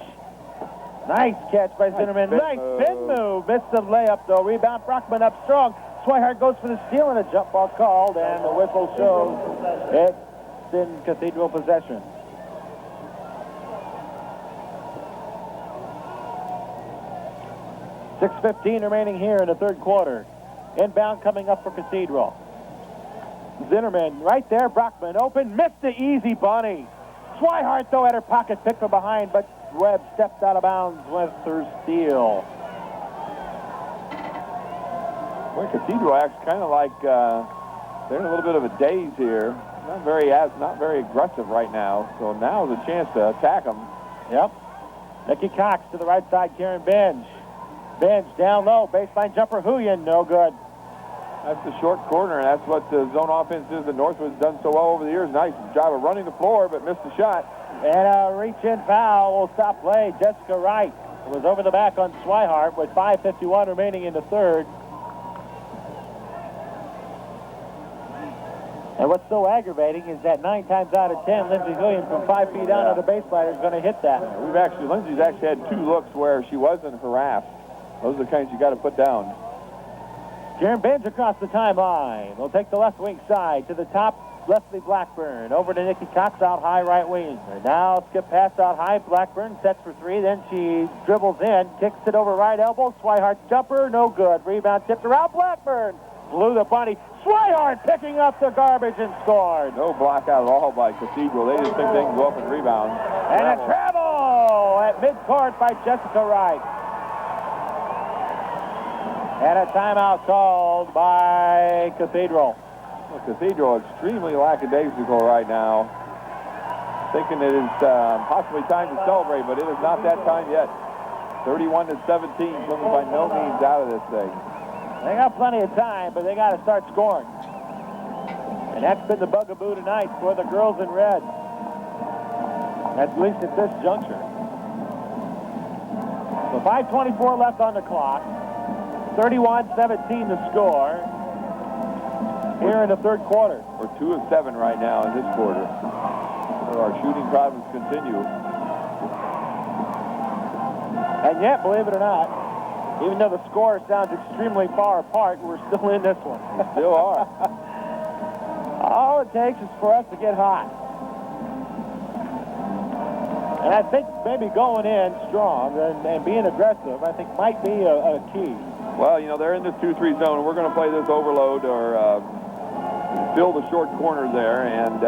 Nice catch by Zinnerman. Nice spin move. Missed the layup, though. Rebound. Brockman up strong. Swihart goes for the steal, and a jump ball called, and the whistle shows it's in Cathedral possession. .6:15 remaining here in the third quarter. Inbound coming up for Cathedral. Zinnerman right there. Brockman open. Missed the easy bunny. Swihart, though, at her pocket, picked from behind, but Webb stepped out of bounds with her steal. Well, Cathedral acts kind of like they're in a little bit of a daze here. not very aggressive right now. So now is a chance to attack them. Yep. Nikki Cox to the right side, Karen Benj. Benj down low, baseline jumper, Huyen, no good. That's the short corner, and that's what the zone offense is that Northwood's done so well over the years. Nice job of running the floor, but missed the shot. And a reach-in foul will stop play. Jessica Wright was over the back on Swihart with 5:51 remaining in the third. And what's so aggravating is that 9 times out of 10, Lindsey Huyen from 5 feet down on the baseline is going to hit that. Lindsey's actually had 2 looks where she wasn't harassed. Those are the kinds you got to put down. Karen Benj across the timeline. They'll take the left wing side to the top. Leslie Blackburn over to Nikki Cox out high right wing. And now skip pass out high. Blackburn sets for 3. Then she dribbles in, kicks it over right elbow. Swihart jumper, no good. Rebound tipped around. Blackburn blew the bunny. Swihart picking up the garbage and scored. No block out at all by Cathedral. They just think they can go up and rebound. And a travel at midcourt by Jessica Wright. And a timeout called by Cathedral. Well, Cathedral extremely lackadaisical right now. Thinking it is possibly time to celebrate, but it is not that time yet. 31-17, Plymouth by no means out of this thing. They got plenty of time, but they got to start scoring. And that's been the bugaboo tonight for the girls in red. At least at this juncture. So 5:24 left on the clock. 31-17 the score here in the third quarter. We're 2 of 7 right now in this quarter. So our shooting problems continue. And yet, believe it or not, even though the score sounds extremely far apart, we're still in this one. We still are. All it takes is for us to get hot. And I think maybe going in strong and being aggressive, I think might be a key. Well, you know, they're in this 2-3 zone. We're going to play this overload or fill the short corner there, and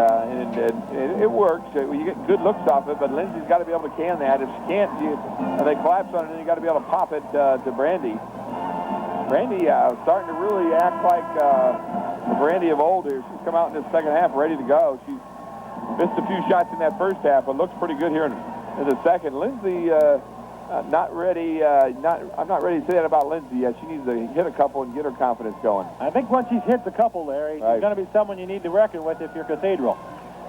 it works. You get good looks off it, but Lindsay's got to be able to can that. If she can't, they collapse on it, and you got to be able to pop it to Brandy. Brandy starting to really act like the Brandy of old here. She's come out in this second half ready to go. She's missed a few shots in that first half, but looks pretty good here in the second. Lindsay, not ready. I'm not ready to say that about Lindsay yet. She needs to hit a couple and get her confidence going. I think once she's hit the couple, Larry, she's going to be someone you need to reckon with if you're Cathedral.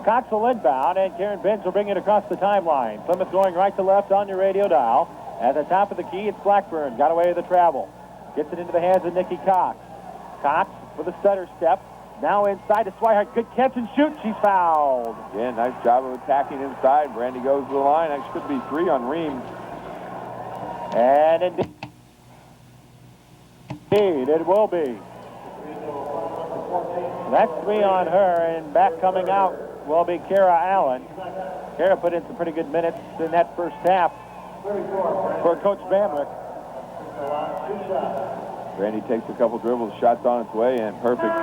Cox will inbound, and Karen Benj will bring it across the timeline. Plymouth going right to left on your radio dial. At the top of the key, it's Blackburn. Got away with the travel. Gets it into the hands of Nikki Cox. Cox with a stutter step. Now inside to Swihart. Good catch and shoot. She's fouled. Again, nice job of attacking inside. Brandy goes to the line. That should be 3 on Ream. And indeed, it will be. That's 3 on her, and back coming out will be Kara Allen. Kara put in some pretty good minutes in that first half for Coach Bamrick. Brandy takes a couple dribbles, shots on its way, and perfect.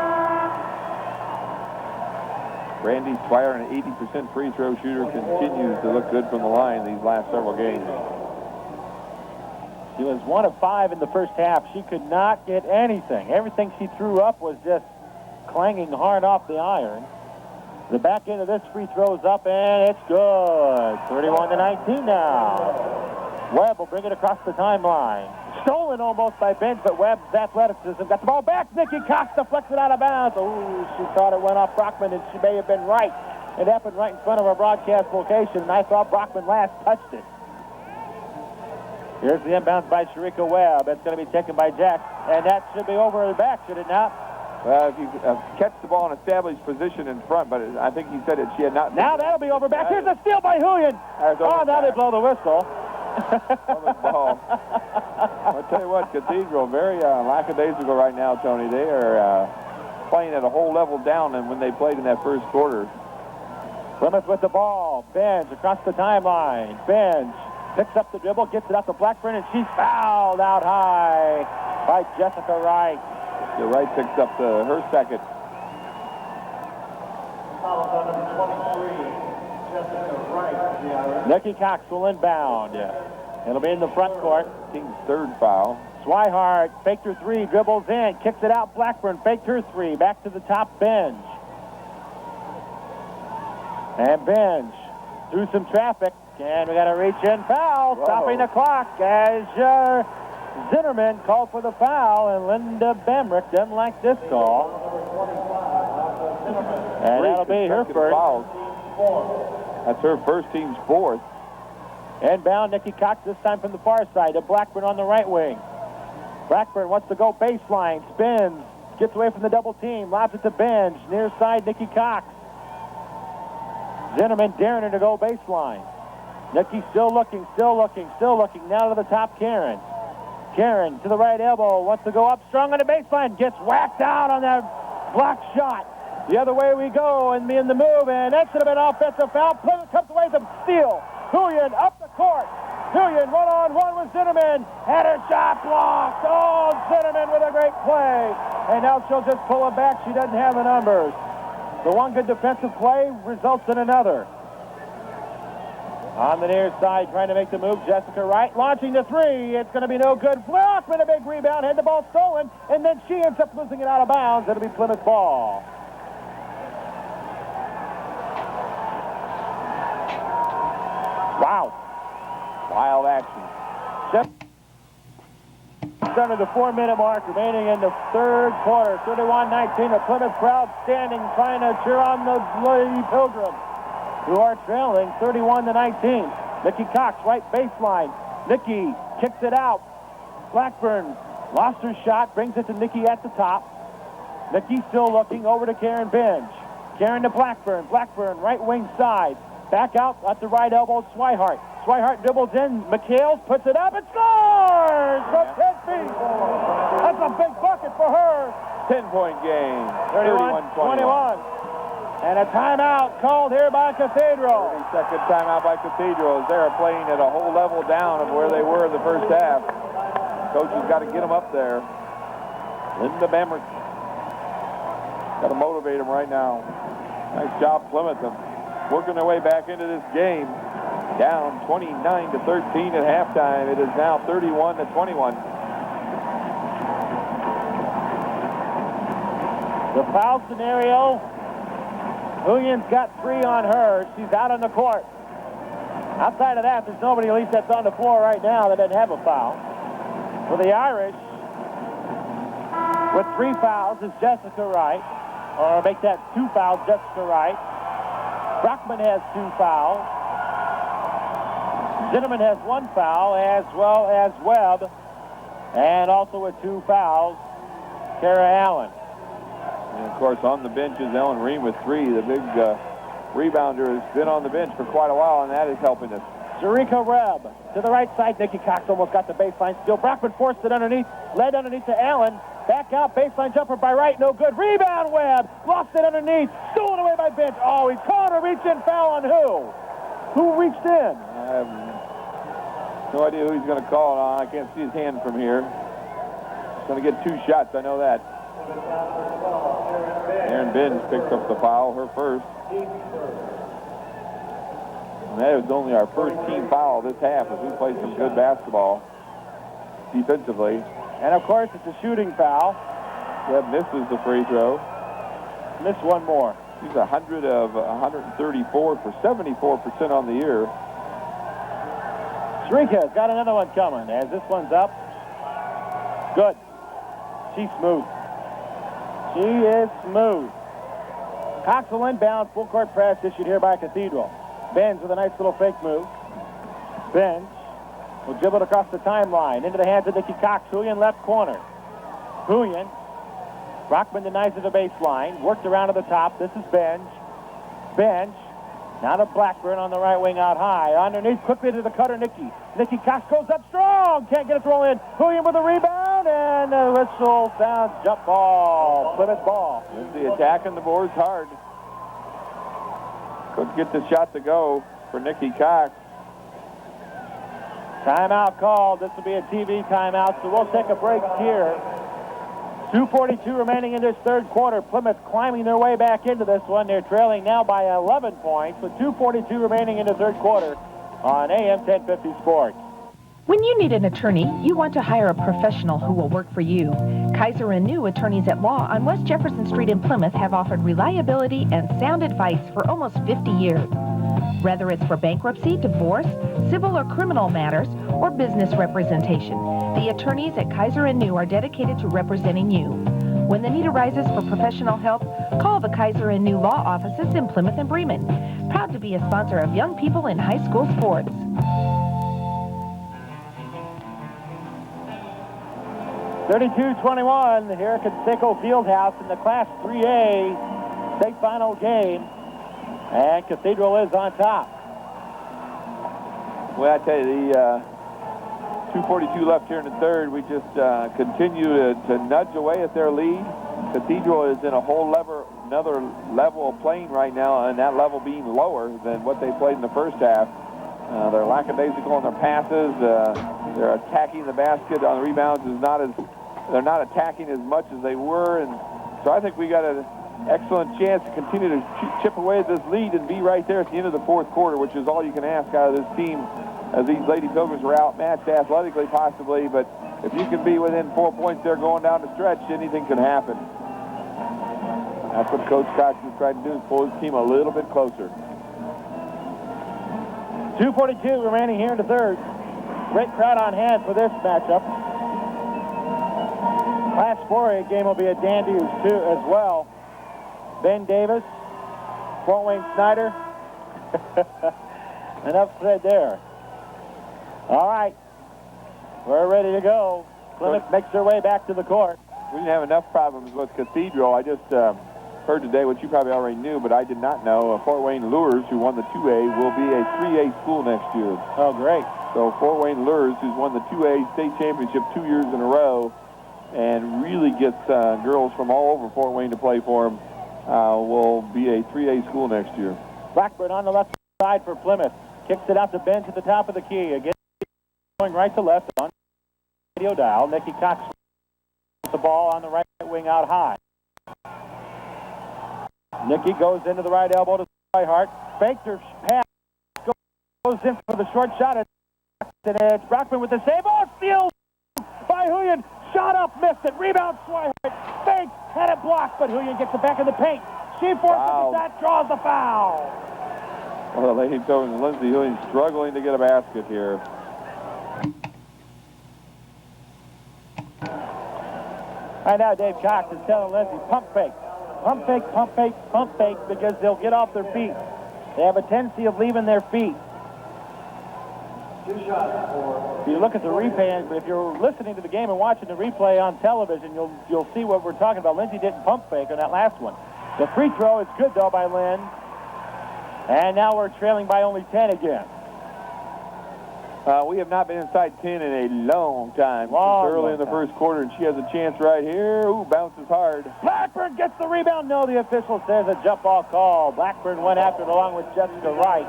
Brandy Swihart, an 80% free throw shooter, continues to look good from the line these last several games. She was 1 of 5 in the first half. She could not get anything. Everything she threw up was just clanging hard off the iron. The back end of this free throw is up, and it's good. 31-19 now. Webb will bring it across the timeline. Stolen almost by Benj, but Webb's athleticism got the ball back. Nikki Cox deflects it out of bounds. Oh, she thought it went off Brockman, and she may have been right. It happened right in front of our broadcast location, and I thought Brockman last touched it. Here's the inbound by Sharika Webb. It's going to be taken by Jack, and that should be over the back, should it not? Well, if you catch the ball in established position in front, but I think he said that she had not. Now that'll be over back. Here's a steal by Huyen. Oh, now they blow the whistle. Ball. I'll tell you what, Cathedral, very lackadaisical right now, Tony. They are playing at a whole level down than when they played in that first quarter. Plymouth with the ball. Benj across the timeline. Benj picks up the dribble, gets it out to Blackburn, and she's fouled out high by Jessica Wright. Jessica Wright picks up her second. Nikki Cox will inbound. It'll be in the front court. Team's third foul. Swihart faked her 3, dribbles in, kicks it out. Blackburn faked her 3, back to the top bench. And Benj through some traffic. And we got a reach-in foul, stopping the clock as Zinnerman called for the foul, and Linda Bemrick didn't like this call. And that'll be her first. Fouls. That's her first, team's fourth. Inbound, Nikki Cox this time from the far side to Blackburn on the right wing. Blackburn wants to go baseline, spins, gets away from the double team, lobs it to Benj, near side Nikki Cox. Zinnerman daring her to go baseline. Nikki still looking. Now to the top, Karen. Karen to the right elbow, wants to go up strong on the baseline, gets whacked out on that block shot. The other way we go and in the move, and that should have been offensive foul. Plymouth comes away with steal. Huyen up the court. Huyen one-on-one with Zinnerman. Had her shot blocked. Oh, Zinnerman with a great play. And now she'll just pull it back. She doesn't have the numbers. The one good defensive play results in another. On the near side, trying to make the move, Jessica Wright launching the three. It's going to be no good. Flockman, a big rebound, had the ball stolen, and then she ends up losing it out of bounds. It'll be Plymouth ball. Wow. Wild action. Just under the 4-minute mark remaining in the third quarter. 31-19. The Plymouth crowd standing, trying to cheer on the Lady Pilgrims, who are trailing 31-19. Nikki Cox, right baseline. Nikki kicks it out. Blackburn lost her shot, brings it to Nikki at the top. Nikki still looking over to Karen Benj. Karen to Blackburn. Blackburn, right wing side. Back out at the right elbow, Swihart. Swihart dribbles in. McHale puts it up and scores from 10 feet. That's a big bucket for her. 10-point game. 31-21. And a timeout called here by Cathedral. 30-second timeout by Cathedral as they're playing at a whole level down of where they were in the first half. Coach has got to get them up there. Linda Bamrick. Got to motivate them right now. Nice job, Plymouth. Working their way back into this game. Down 29-13 at halftime. It is now 31-21. The foul scenario, Huyen's got 3 on her. She's out on the court. Outside of that, there's nobody at least that's on the floor right now that doesn't have a foul. For the Irish, with 3 fouls is Jessica Wright. Or make that 2 fouls, Jessica Wright. Brockman has 2 fouls. Zinnerman has 1 foul, as well as Webb. And also with 2 fouls, Kara Allen. And of course, on the bench is Ellen Ream with 3. The big rebounder has been on the bench for quite a while, and that is helping us. Sharika Rebb to the right side. Nikki Cox almost got the baseline steal. Brockman forced it underneath, led underneath to Allen. Back out, baseline jumper by Wright, no good. Rebound, Webb, lost it underneath, stolen away by Bench. Oh, he's calling a reach-in foul on who? Who reached in? I have no idea who he's going to call it on. I can't see his hand from here. He's going to get 2 shots, I know that. Aaron Benz picks up the foul, her first. And that was only our first team foul this half as we played some good basketball defensively. And of course, it's a shooting foul. Webb misses the free throw. Missed one more. She's 100 of 134 for 74% on the year. Shrika's got another one coming as this one's up. Good. She's smooth. She is smooth. Cox will inbound, full court press issued here by Cathedral. Benz with a nice little fake move. Benz will dribble it across the timeline into the hands of Nikki Cox. Huyen left corner. Huyen. Brockman denies it the baseline. Worked around to the top. This is Benj. Benj. Now to Blackburn on the right wing out high. Underneath quickly to the cutter, Nikki. Nikki Cox goes up strong. Can't get it to roll in. Huyen with a rebound. And the whistle sounds jump ball. Plymouth ball. The attack on the board's hard. Couldn't get the shot to go for Nikki Cox. Timeout called. This will be a TV timeout, so we'll take a break here. 2:42 remaining in this third quarter. Plymouth climbing their way back into this one. They're trailing now by 11 points with 2:42 remaining in the third quarter on AM 1050 Sports. When you need an attorney, you want to hire a professional who will work for you. Kaiser & New Attorneys at Law on West Jefferson Street in Plymouth have offered reliability and sound advice for almost 50 years. Whether it's for bankruptcy, divorce, civil or criminal matters, or business representation, the attorneys at Kaiser & New are dedicated to representing you. When the need arises for professional help, call the Kaiser & New Law offices in Plymouth and Bremen. Proud to be a sponsor of young people in high school sports. 32-21 here at Conseco Fieldhouse in the Class 3A state final game. And Cathedral is on top. Well, I tell you, the 2:42 left here in the third. We just continue to nudge away at their lead. Cathedral is in a another level of playing right now, and that level being lower than what they played in the first half. They're lackadaisical on their passes. They're attacking the basket on the rebounds they're not attacking as much as they were, and so I think we got an excellent chance to continue to chip away at this lead and be right there at the end of the fourth quarter, which is all you can ask out of this team, as these Lady Pilgrims were outmatched athletically possibly, but if you can be within 4 points there going down the stretch, anything can happen. That's what Coach Cox is trying to do, is pull his team a little bit closer. 2:42 remaining here in the third. Great crowd on hand for this matchup. Class 4A game will be at Dandy too as well. Ben Davis, Fort Wayne Snyder. Enough said there. All right, we're ready to go. Plymouth makes their way back to the court. We didn't have enough problems with Cathedral. I just heard today, which you probably already knew, but I did not know, Fort Wayne Lures, who won the 2A, will be a 3A school next year. Oh, great. So Fort Wayne Lures, who's won the 2A state championship 2 years in a row and really gets girls from all over Fort Wayne to play for them, will be a 3A school next year. Blackburn on the left side for Plymouth. Kicks it out to bench at the top of the key. Again, going right to left on radio dial. Nikki Cox with the ball on the right wing out high. Nikki goes into the right elbow to Swihart. Fakes her pass. Goes in for the short shot. And it's Brockman with the save. Oh, steal by Huyen. Shot up, missed it. Rebound, Swihart. Fake, had it blocked, but Huyen gets it back in the paint. She forces the shot, draws the foul. Well, the Lady Pilgrims, Lindsay Huyen struggling to get a basket here. Right now, Dave Cox is telling Lindsay, pump fake. Pump fake, pump fake, pump fake, because they'll get off their feet. They have a tendency of leaving their feet. If you look at the replay, if you're listening to the game and watching the replay on television, you'll see what we're talking about. Lindsay didn't pump fake on that last one. The free throw is good, though, by Lynn. And now we're trailing by only 10 again. We have not been inside 10 in a long time. Since early in the first quarter, and she has a chance right here. Ooh, bounces hard. Blackburn gets the rebound. No, the official says a jump ball call. Blackburn went after it along with Jessica Wright.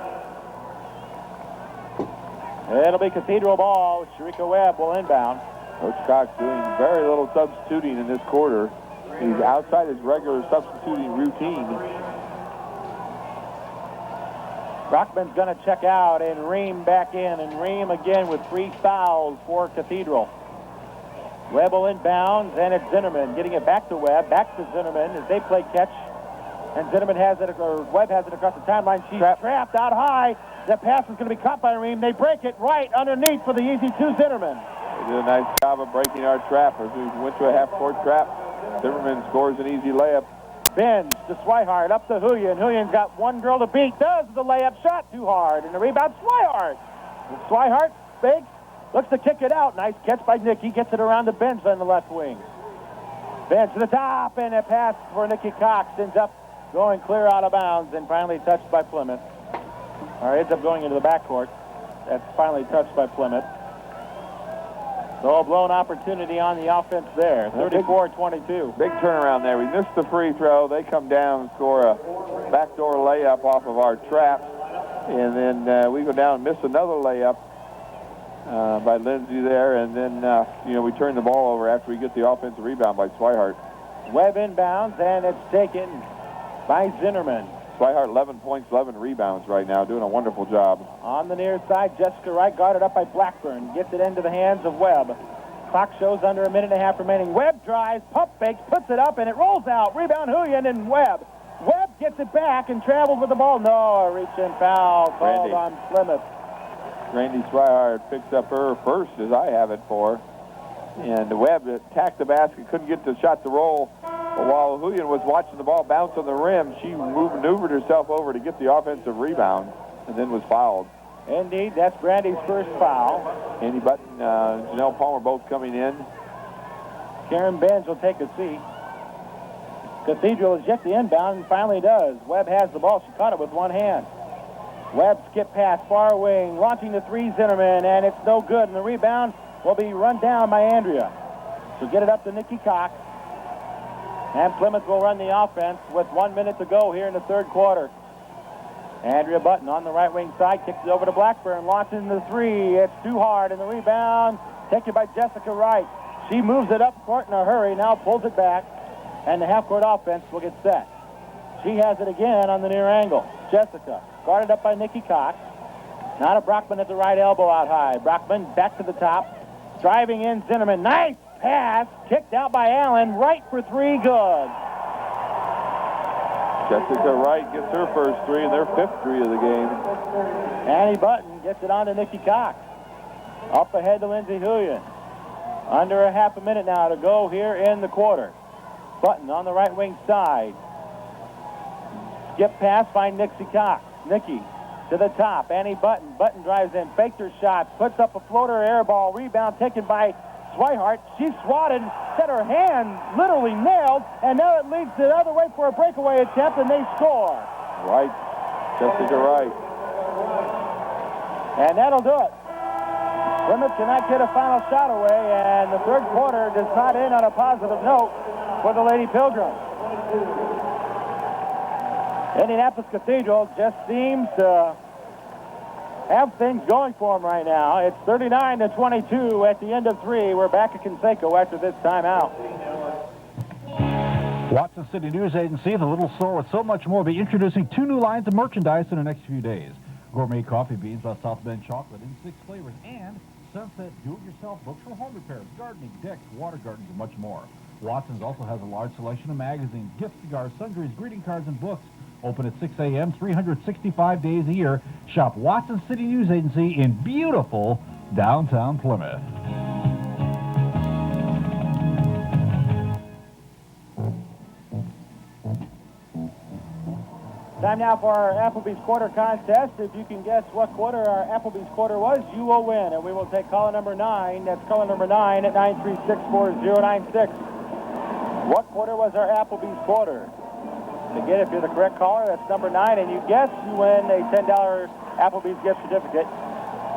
It'll be Cathedral ball. Sharika Webb will inbound. Coach Cox doing very little substituting in this quarter. He's outside his regular substituting routine. Brockman's going to check out, and Ream back in, and Ream again with 3 fouls for Cathedral. Webb will inbound, and it's Zinnerman getting it back to Webb, back to Zinnerman as they play catch. And Zinnerman has it, or Webb has it across the timeline. She's trapped out high. The pass is going to be caught by Ream. They break it right underneath for the easy 2 Zinnerman. They did a nice job of breaking our trap as we went to a half-court trap. Zimmerman scores an easy layup. Bends to Swihart, up to Huyen. Huyen's got one girl to beat. Does the layup, shot too hard. And the rebound, Swihart. And Swihart fakes, looks to kick it out. Nice catch by Nikki. Gets it around the bench on the left wing. Bench to the top, and a pass for Nikki Cox ends up going clear out of bounds and finally touched by Plymouth. Or ends up going into the backcourt. That's finally touched by Plymouth. So a blown opportunity on the offense there. 34-22. Big turnaround there. We missed the free throw. They come down and score a backdoor layup off of our trap. And then we go down and miss another layup by Lindsay there. And then, we turn the ball over after we get the offensive rebound by Swihart. Webb inbounds, and it's taken by Zinnerman. Swihart 11 points, 11 rebounds right now, doing a wonderful job. On the near side, Jessica Wright guarded up by Blackburn. Gets it into the hands of Webb. Clock shows under a minute and a half remaining. Webb drives, pump fakes, puts it up, and it rolls out. Rebound Huyen and Webb. Webb gets it back and travels with the ball. No, a reach-in foul called on Plymouth. Randy Swihart picks up her first, as I have it for. And Webb attacked the basket, couldn't get the shot to roll. But while Huyen was watching the ball bounce on the rim, she maneuvered herself over to get the offensive rebound and then was fouled. Indeed, that's Brandy's first foul. Andy Button, Janelle Palmer both coming in. Karen Benz will take a seat. Cathedral is yet to inbound and finally does. Webb has the ball. She caught it with one hand. Webb skip pass, far wing, launching the three, Zinnerman, and it's no good. And the rebound will be run down by Andrea. She'll get it up to Nikki Cox. And Plymouth will run the offense with 1 minute to go here in the third quarter. Andrea Button on the right wing side, kicks it over to Blackburn, launching the three. It's too hard, and the rebound taken by Jessica Wright. She moves it up court in a hurry, now pulls it back, and the half-court offense will get set. She has it again on the near angle. Jessica, guarded up by Nikki Cox. Now to Brockman at the right elbow out high. Brockman back to the top. Driving in, Zinnerman. Nice pass. Kicked out by Allen. Right for three. Good. Jessica Wright gets her first three and their fifth three of the game. Annie Button gets it on to Nikki Cox. Up ahead to Lindsay Huyen. Under a half a minute now to go here in the quarter. Button on the right wing side. Skip pass by Nixie Cox. Nikki to the top. Annie Button. Button drives in. Faked her shot. Puts up a floater air ball. Rebound taken by Swihart. She swatted. Set her hand literally nailed. And now it leads the other way for a breakaway attempt. And they score. Right. Jessica Wright. And that'll do it. Plymouth cannot get a final shot away. And the third quarter does not end on a positive note for the Lady Pilgrims. Indianapolis Cathedral just seems to have things going for them right now. It's 39-22 at the end of three. We're back at Conseco after this timeout. Watson City News Agency, the little store with so much more, will be introducing 2 new lines of merchandise in the next few days. Gourmet coffee beans by South Bend Chocolate in 6 flavors, and Sunset do-it-yourself books for home repairs, gardening, decks, water gardens, and much more. Watson's also has a large selection of magazines, gift cigars, sundries, greeting cards, and books. Open at 6 a.m., 365 days a year. Shop Watson City News Agency in beautiful downtown Plymouth. Time now for our Applebee's Quarter contest. If you can guess what quarter our Applebee's Quarter was, you will win. And we will take caller number 9. That's caller number 9 at 936-4096. What quarter was our Applebee's Quarter? Again, if you're the correct caller, that's number 9, and you guess, you win a $10 Applebee's gift certificate.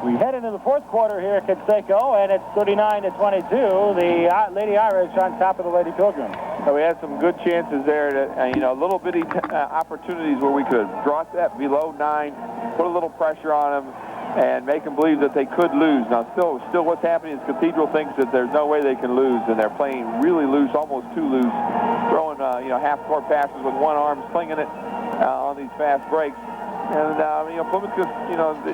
We head into the fourth quarter here at Conseco, and it's 39-22. The Lady Irish on top of the Lady Pilgrims. So we had some good chances there, to, little bitty opportunities where we could drop that below 9, put a little pressure on them, and make them believe that they could lose. Now, still what's happening is Cathedral thinks that there's no way they can lose, and they're playing really loose, almost too loose, throwing, half-court passes with one arm, slinging it on these fast breaks. And, Plymouth just,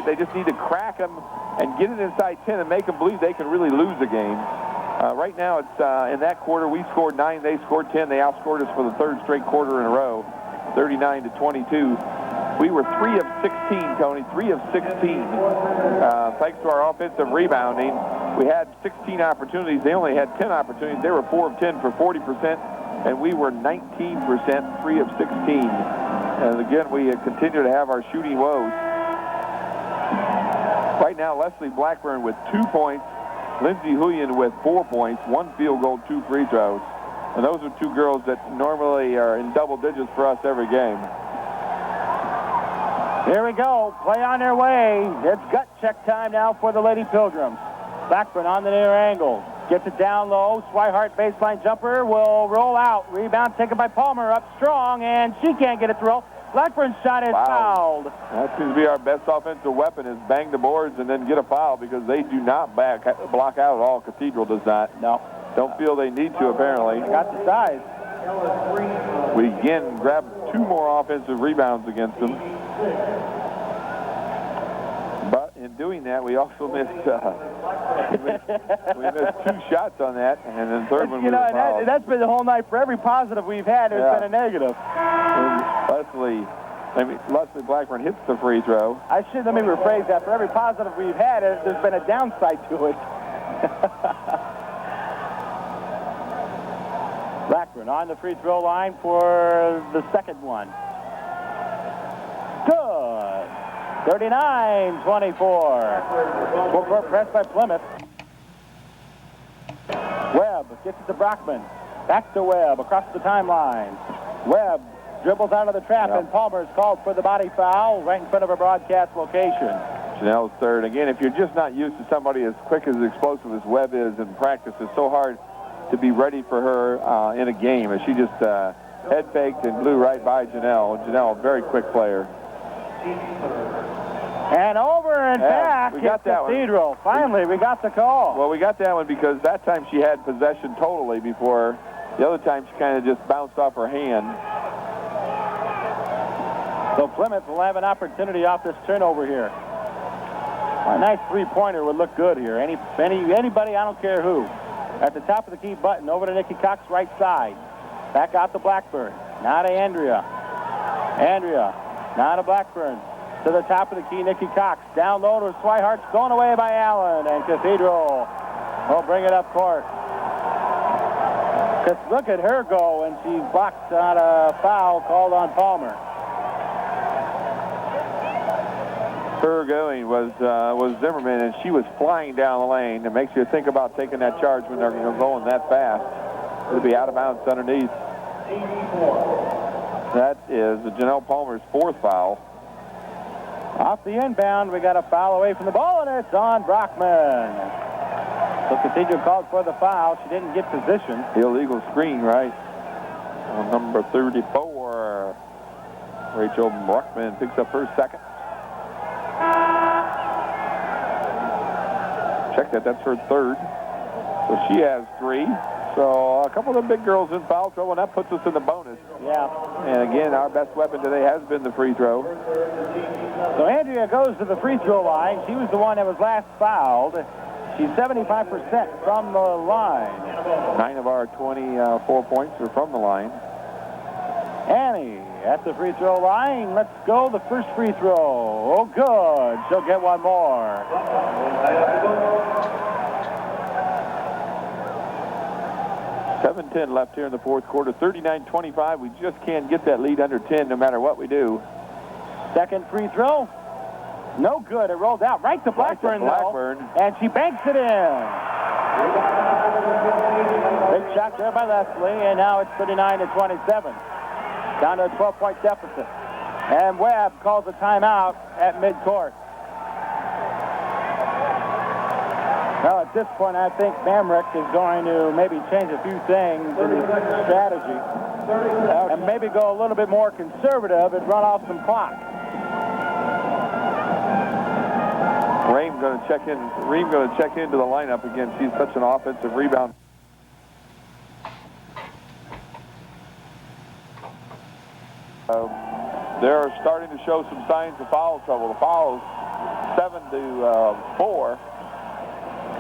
they just need to crack them and get it inside 10 and make them believe they can really lose the game. Right now, it's in that quarter, we scored 9, they scored 10. They outscored us for the third straight quarter in a row, 39-22. We were 3 of 16, Tony, 3 of 16. Thanks to our offensive rebounding, we had 16 opportunities. They only had 10 opportunities. They were 4 of 10 for 40%, and we were 19%, 3 of 16. And again, we continue to have our shooting woes. Right now, Leslie Blackburn with 2 points, Lindsay Huyen with 4 points, 1 field goal, 2 free throws. And those are 2 girls that normally are in double digits for us every game. Here we go. Play on their way. It's gut check time now for the Lady Pilgrims. Blackburn on the near angle. Gets it down low. Swihart baseline jumper will roll out. Rebound taken by Palmer up strong, and she can't get it to roll. Blackburn's shot is fouled. That seems to be our best offensive weapon, is bang the boards and then get a foul, because they do not block out at all. Cathedral does not. No. Don't feel they need to, apparently. They got the size. We again grabbed 2 more offensive rebounds against them. But in doing that, we also missed, we missed 2 shots on that, and then the third one we were fouled. That's been the whole night. For every positive we've had, there's been a negative. And Leslie Blackburn hits the free throw. Let me rephrase that. For every positive we've had, there's been a downside to it. Blackburn on the free throw line for the second one. Good. 39-24. Full court press by Plymouth. Webb gets it to Brockman. Back to Webb across the timeline. Webb dribbles out of the trap, and Palmer's called for the body foul right in front of a broadcast location. Janelle's third. Again, if you're just not used to somebody as quick as explosive as Webb is in practice, it's so hard to be ready for her in a game. As she just head faked and blew right by Janelle. Janelle, a very quick player. And over and back we got that Cathedral. One. Finally, we got the call. Well, we got that one because that time she had possession totally before. The other time she kind of just bounced off her hand. So Plymouth will have an opportunity off this turnover here. A nice three-pointer would look good here. Anybody, I don't care who. At the top of the key button, over to Nikki Cox, right side. Back out to Blackburn. Now to Andrea. Andrea, now to Blackburn. To the top of the key, Nikki Cox. Down low to Swihart, stolen away by Allen. And Cathedral will bring it up court. Just look at her go, and she blocked on a foul called on Palmer. Her going was Zimmerman, and she was flying down the lane. It makes you think about taking that charge when they're going that fast. It'll be out of bounds underneath. That is Janelle Palmer's 4th foul. Off the inbound, we got a foul away from the ball, and it's on Brockman. So Cathedral called for the foul. She didn't get position. Illegal screen, right? On number 34. Rachel Brockman picks up her 2nd. Check that, that's her 3rd. So she has 3. So a couple of the big girls in foul trouble, and that puts us in the bonus. Yeah. And again, our best weapon today has been the free throw. So Andrea goes to the free throw line. She was the one that was last fouled. She's 75% from the line. 9 of our 24 points are from the line. Annie at the free throw line. Let's go. The first free throw. Oh, good. She'll get one more. 7:10 left here in the 4th quarter. 39-25. We just can't get that lead under 10 no matter what we do. Second free throw. No good. It rolled out right to Blackburn, though. And she banks it in. Big shot there by Leslie, and now it's 39-27. Down to a 12-point deficit. And Webb calls a timeout at midcourt. Well, at this point, I think Bamrick is going to maybe change a few things in his strategy. And maybe go a little bit more conservative and run off some clock. Ream going to check into the lineup again. She's such an offensive rebound. They're starting to show some signs of foul trouble. The fouls 7-4.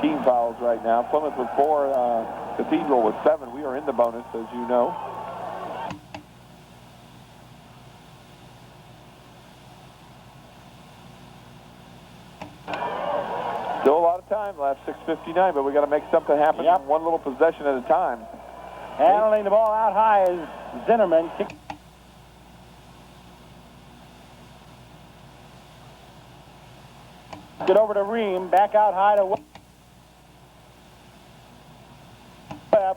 Team fouls right now. Plymouth with 4, Cathedral with 7. We are in the bonus, as you know. Still a lot of time left, 6:59, but we got to make something happen. Yep. One little possession at a time. Handling the ball out high is Zinnerman. Get over to Ream, back out high to Webb.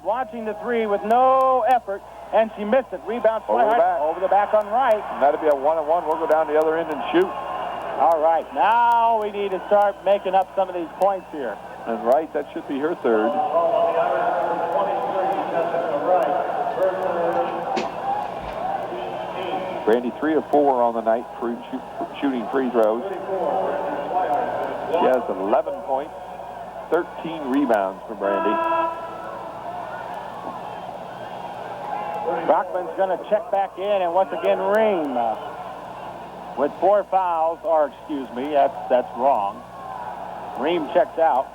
Launching the 3 with no effort, and she missed it. Rebound over the back on right. And that'll be a 1-on-1. We'll go down the other end and shoot. All right, now we need to start making up some of these points here. And right, that should be her 3rd. Brandy 3 of 4 on the night for shooting free throws. She has 11 points, 13 rebounds for Brandy. Brockman's going to check back in, and once again, Ream with 4 fouls, or excuse me, that's wrong. Ream checks out.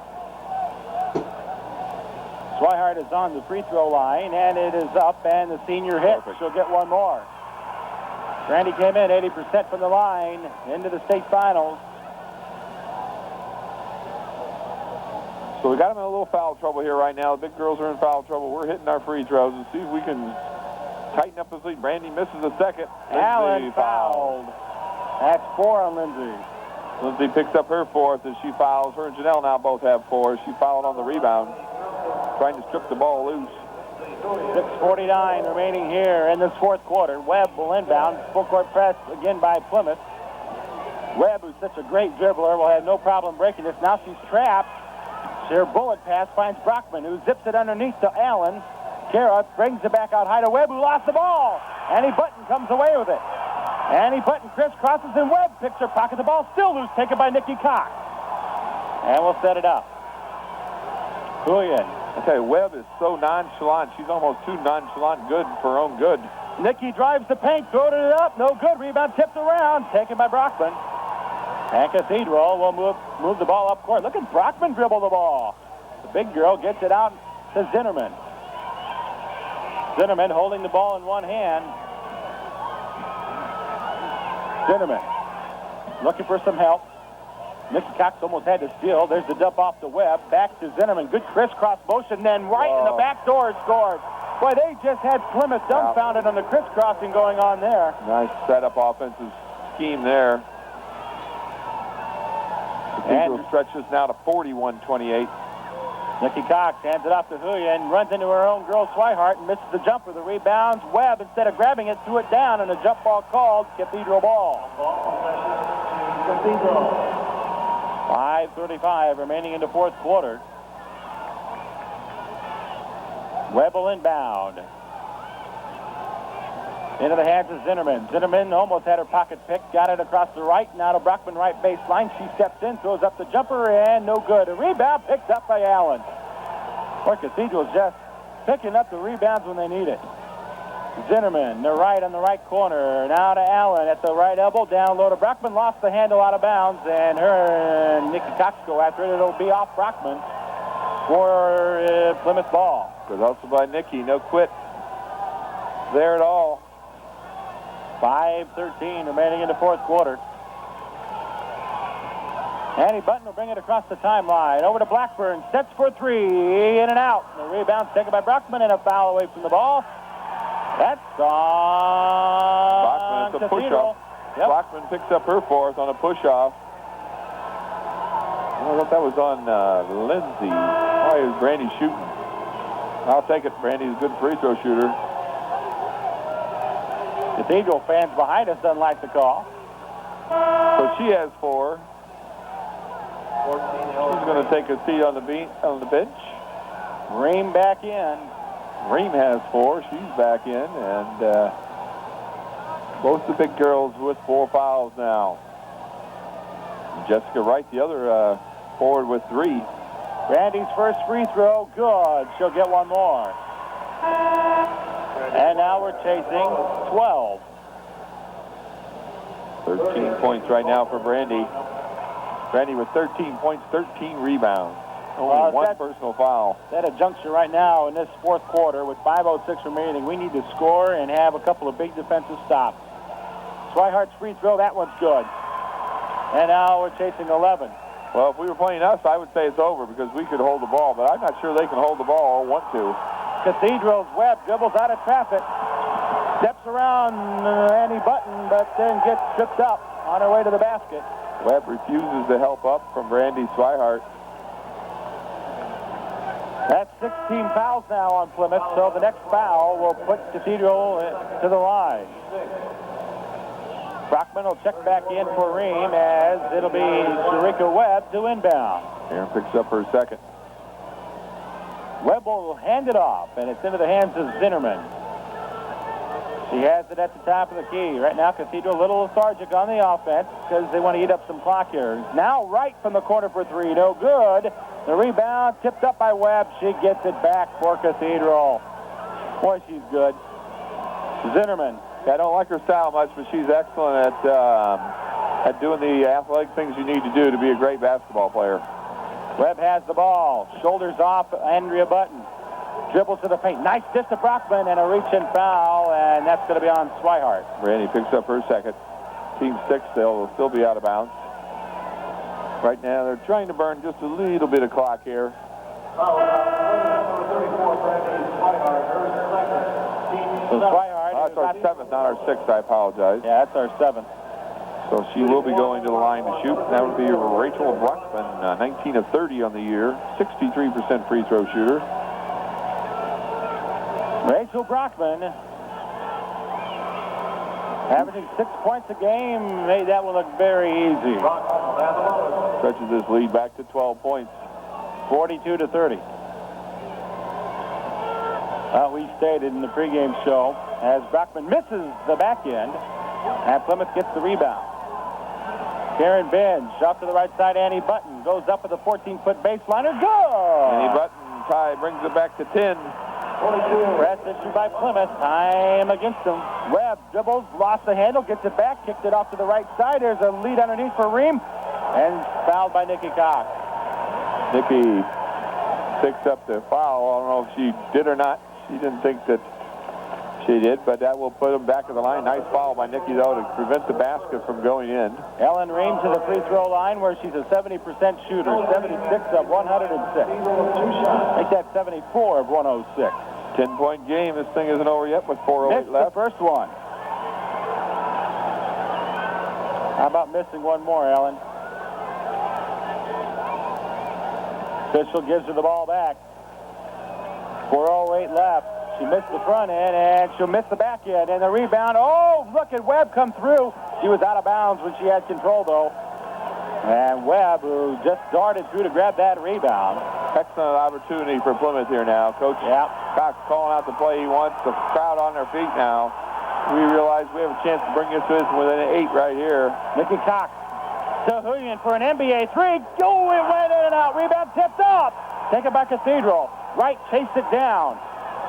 Swihart is on the free throw line, and it is up, and the senior hit. Perfect. She'll get one more. Brandy came in 80% from the line into the state finals. So we got them in a little foul trouble here right now. The big girls are in foul trouble. We're hitting our free throws and see if we can tighten up this lead. Brandy misses a second. Allen Lindsay fouled. That's 4 on Lindsay. Lindsay picks up her 4th as she fouls. Her and Janelle now both have 4. She fouled on the rebound, trying to strip the ball loose. 6:49 remaining here in this 4th quarter. Webb will inbound. Full court press again by Plymouth. Webb, who's such a great dribbler, will have no problem breaking this. Now she's trapped. Her bullet pass finds Brockman, who zips it underneath to Allen. Kara brings it back out high to Webb, who lost the ball. Annie Button comes away with it. Annie Button crisscrosses, and Webb picks her pocket. The ball still loose, taken by Nikki Cox. And we'll set it up. Julian. Okay, Webb is so nonchalant. She's almost too nonchalant good for her own good. Nikki drives the paint, throwed it up. No good. Rebound tipped around. Taken by Brockman. And Cathedral will move the ball up court. Look at Brockman dribble the ball. The big girl gets it out to Zinnerman. Zinnerman holding the ball in one hand. Zinnerman looking for some help. Nikki Cox almost had to steal. There's the dump off the Webb. Back to Zinnerman. Good crisscross motion. Then right in the back door scored. Boy, they just had Plymouth dumbfounded on the crisscrossing going on there. Nice setup offensive scheme there. Cathedral stretches now to 41-28. Nikki Cox hands it off to Huyen, runs into her own girl Swihart and misses the jumper. The rebounds. Webb, instead of grabbing it, threw it down, and a jump ball called. Cathedral ball. 5:35 remaining in the 4th quarter. Webb will inbound. Into the hands of Zinnerman. Zinnerman almost had her pocket picked, got it across the right, now to Brockman right baseline. She steps in, throws up the jumper, and no good. A rebound picked up by Allen. Boy, Cathedral's just picking up the rebounds when they need it. Zinnerman, the right on the right corner. Now to Allen at the right elbow, down low to Brockman. Lost the handle out of bounds, and her and Nikki Cox go after it. It'll be off Brockman for Plymouth ball. Good hustle by Nikki. No quit there at all. 5:13 remaining in the 4th quarter. Annie Button will bring it across the timeline. Over to Blackburn. Sets for 3. In and out. The rebound's taken by Brockman, and a foul away from the ball. That's on Brockman, it's a push-off. Yep. Brockman picks up her 4th on a push-off. I thought that was on Lindsay. Oh, it was Brandy shooting. I'll take it. Brandy's a good free throw shooter. Cathedral fans behind us don't like the call. So she has 4. She's going to take a seat on the bench. Ream back in. Ream has 4. She's back in, and both the big girls with 4 fouls now. Jessica Wright, the other forward, with 3. Brandy's first free throw, good. She'll get one more. And now we're chasing 12. 13 points right now for Brandy. Brandy with 13 points, 13 rebounds. Only one personal foul. At a juncture right now in this 4th quarter with 5:06 remaining, we need to score and have a couple of big defensive stops. Swihart's free throw, that one's good. And now we're chasing 11. Well, if we were playing us, I would say it's over because we could hold the ball, but I'm not sure they can hold the ball or want to. Cathedral's Webb dribbles out of traffic. Steps around Annie Button, but then gets tripped up on her way to the basket. Webb refuses to help up from Brandy Swihart. That's 16 fouls now on Plymouth, so the next foul will put Cathedral to the line. Brockman will check back in for Ream as it'll be Sharika Webb to inbound. Aaron picks up her 2nd. Webb will hand it off, and it's into the hands of Zinnerman. She has it at the top of the key. Right now, Cathedral a little lethargic on the offense because they want to eat up some clock here. Now right from the corner for 3. No good. The rebound tipped up by Webb. She gets it back for Cathedral. Boy, she's good. Zinnerman. I don't like her style much, but she's excellent at doing the athletic things you need to do to be a great basketball player. Webb has the ball. Shoulders off Andrea Button. Dribbles to the paint. Nice dish to Brockman and a reach-in foul, and that's going to be on Swihart. Randy picks up her second. Team 6, they'll still be out of bounds. Right now, they're trying to burn just a little bit of clock here. So Swihart. That's our 7th, not our 6th. I apologize. Yeah, that's our 7th. So she will be going to the line to shoot. That would be Rachel Brockman, 19 of 30 on the year, 63% free throw shooter. Rachel Brockman, averaging 6 points a game, made that one look very easy. Stretches this lead back to 12 points. 42-30. We stated in the pregame show as Brockman misses the back end, and Plymouth gets the rebound. Karen Bench off to the right side. Annie Button goes up with a 14-foot baseliner. Good! Annie Button tie brings it back to 10. Press issue by Plymouth. Time against them. Webb dribbles, lost the handle, gets it back, kicked it off to the right side. There's a lead underneath for Ream, and fouled by Nikki Cox. Nikki picks up the foul. I don't know if she did or not. She didn't think that she did, but that will put them back at the line. Nice foul by Nikki, though, to prevent the basket from going in. Ellen Ream to the free throw line where she's a 70% shooter, 76 of 106. Make that 74 of 106. 10-point game. This thing isn't over yet with 4:08 left. The first one. How about missing one more, Ellen? Official gives her the ball back. 4:08 left. She missed the front end, and she'll miss the back end. And the rebound, oh, look at Webb come through. She was out of bounds when she had control, though. And Webb, who just darted through to grab that rebound. Excellent opportunity for Plymouth here now. Coach Cox calling out the play he wants. The crowd on their feet now. We realize we have a chance to bring this within 8 right here. Nikki Cox to Huyen for an NBA 3. Oh, it went in and out. Rebound tipped up. Take it by Cathedral. Right, chased it down.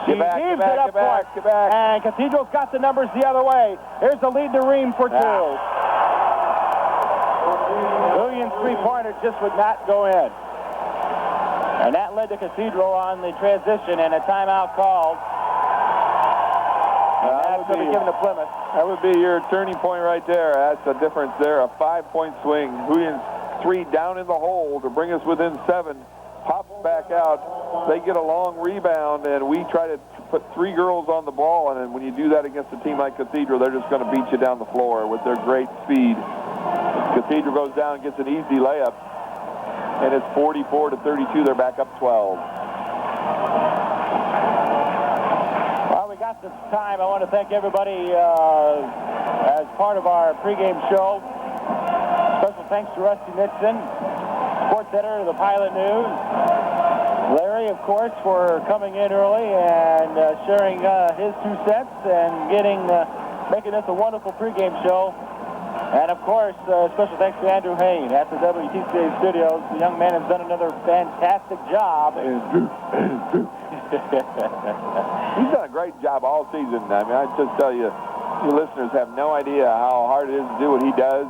She Get leaves it up court. And Cathedral's got the numbers the other way. Here's the lead to Ream for 2. Huyen's three-pointer just would not go in. And that led to Cathedral on the transition and a timeout called. That's going to be given to Plymouth. That would be your turning point right there. That's the difference there. A 5-point swing. Huyen's 3 down in the hole to bring us within 7. Pops back out. They get a long rebound, and we try to put 3 girls on the ball. And when you do that against a team like Cathedral, they're just going to beat you down the floor with their great speed. Cathedral goes down and gets an easy layup. And it's 44-32. They're back up 12. Well, we got this time. I want to thank everybody as part of our pregame show. Special thanks to Rusty Nixon, sports editor of the Pilot News. Larry, of course, for coming in early and sharing his 2 cents and making this a wonderful pregame show. And, of course, special thanks to Andrew Hain at the WTCA studios. The young man has done another fantastic job. He's done a great job all season. I mean, I just tell you, you listeners have no idea how hard it is to do what he does.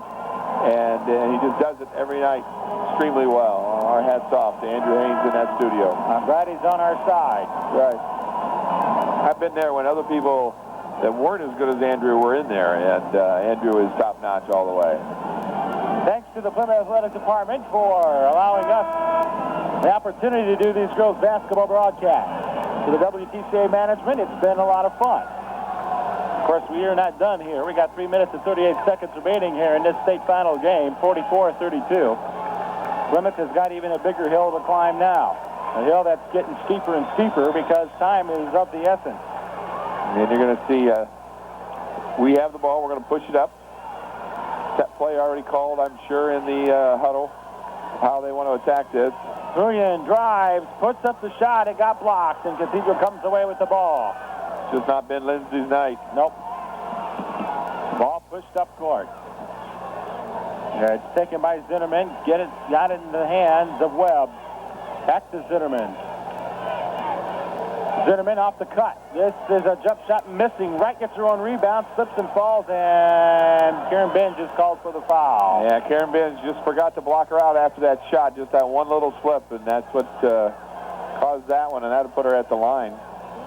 And he just does it every night extremely well. Our hats off to Andrew Haynes in that studio. I'm glad he's on our side. Right. I've been there when other people that weren't as good as Andrew were in there, and Andrew is top-notch all the way. Thanks to the Plymouth Athletic Department for allowing us the opportunity to do these girls' basketball broadcasts. To the WTCA management, it's been a lot of fun. Of course, we are not done here. We got 3 minutes and 38 seconds remaining here in this state final game, 44-32. Plymouth has got even a bigger hill to climb now. A hill that's getting steeper and steeper because time is of the essence. And you're going to see, we have the ball. We're going to push it up. Set play already called, I'm sure, in the huddle, how they want to attack this. Huyen drives, puts up the shot. It got blocked, and Cathedral comes away with the ball. It's just not been Lindsay's night. Nope. Ball pushed up court. It's taken by Zinnerman. Got it in the hands of Webb. Back to Zinnerman. Zinnerman off the cut. This is a jump shot missing. Wright gets her own rebound, slips and falls, and Karen Benj is called for the foul. Yeah, Karen Benj just forgot to block her out after that shot, just that one little slip, and that's what caused that one, and that put her at the line.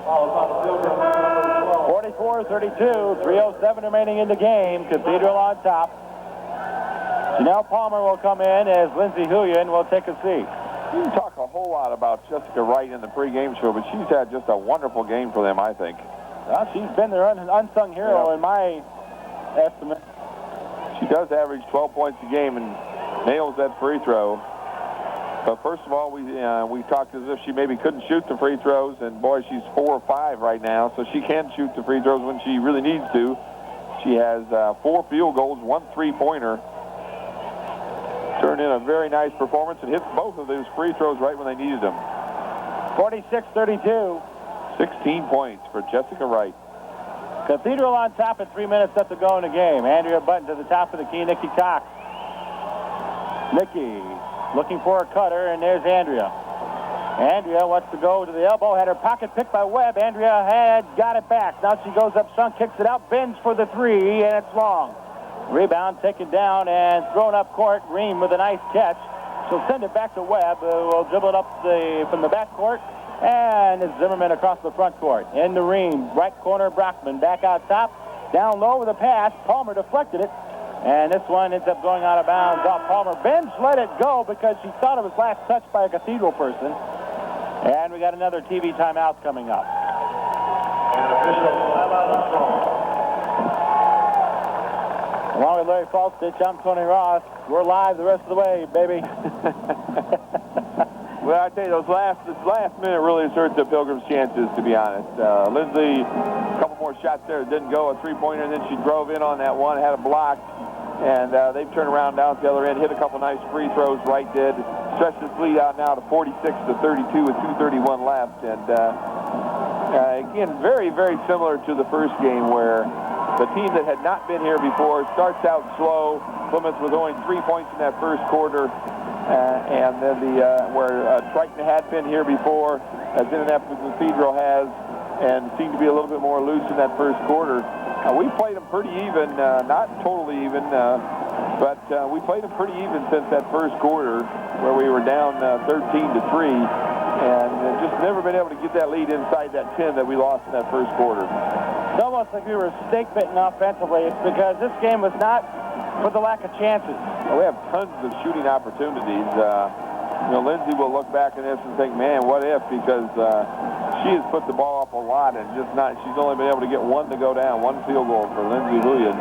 44-32, 3:07 remaining in the game. Cathedral on top. Janelle Palmer will come in as Lindsey Huyen will take a seat. You can talk a whole lot about Jessica Wright in the pregame show, but she's had just a wonderful game for them, I think. Well, she's been their unsung hero in my estimate. She does average 12 points a game and nails that free throw. But first of all, we talked as if she maybe couldn't shoot the free throws, and boy, she's 4 or 5 right now, so she can shoot the free throws when she really needs to. She has 4 field goals, 1 3-pointer. Turned in a very nice performance and hit both of those free throws right when they needed them. 46-32. 16 points for Jessica Wright. Cathedral on top at 3 minutes left to go in the game. Andrea Button to the top of the key. Nikki Cox. Nikki looking for a cutter, and there's Andrea. Andrea wants to go to the elbow. Had her pocket picked by Webb. Andrea had got it back. Now she goes up front, kicks it out, bends for the 3, and it's long. Rebound taken down and thrown up court. Ream with a nice catch. She'll send it back to Webb, who will dribble it up from the back court. And it's Zimmerman across the front court. In the Ream, right corner, Brockman back out top. Down low with a pass. Palmer deflected it. And this one ends up going out of bounds off Palmer. Benj let it go because she thought it was last touched by a Cathedral person. And we got another TV timeout coming up. Along with Larry Falstich, I'm Tony Ross. We're live the rest of the way, baby. Well, I tell you, this last minute really hurt the Pilgrims' chances, to be honest. Lindsay, a couple more shots there, didn't go, a 3-pointer, and then she drove in on that one, had a block, and they've turned around down at the other end, hit a couple nice free throws. Wright did. Stretched this lead out now to 46-32 with 2:31 left, and again, very, very similar to the first game where the team that had not been here before starts out slow. Plymouth was only 3 points in that first quarter. And then where Triton had been here before, as Indianapolis Cathedral has, and seemed to be a little bit more loose in that first quarter. We played them pretty even, not totally even, but we played them pretty even since that first quarter, where we were down 13-3, and just never been able to get that lead inside that 10 that we lost in that first quarter. It's almost like we were snake-bitten offensively. It's because this game was not for the lack of chances. We have tons of shooting opportunities. Lindsay will look back at this and think, man, what if? Because she has put the ball up a lot and she's only been able to get one to go down, one field goal for Lindsay Huyen,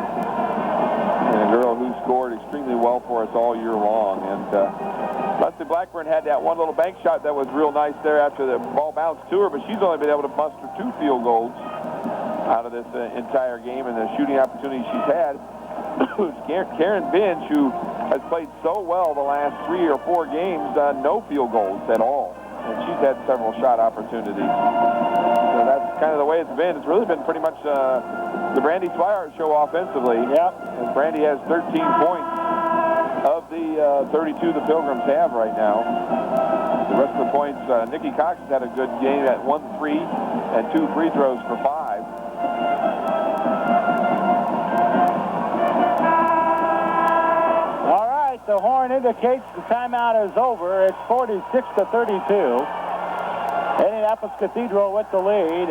and a girl who scored extremely well for us all year long. And Leslie Blackburn had that one little bank shot that was real nice there after the ball bounced to her, but she's only been able to muster 2 field goals out of this entire game, and the shooting opportunities she's had. Karen Benj, who has played so well the last 3 or 4 games, no field goals at all. And she's had several shot opportunities. So that's kind of the way it's been. It's really been pretty much the Brandy Swihart show offensively. Yep. And Brandy has 13 points of the 32 the Pilgrims have right now. The rest of the points, Nikki Cox has had a good game at 1 3 and 2 free throws for 5. The horn indicates the timeout is over. It's 46-32. Indianapolis Cathedral with the lead.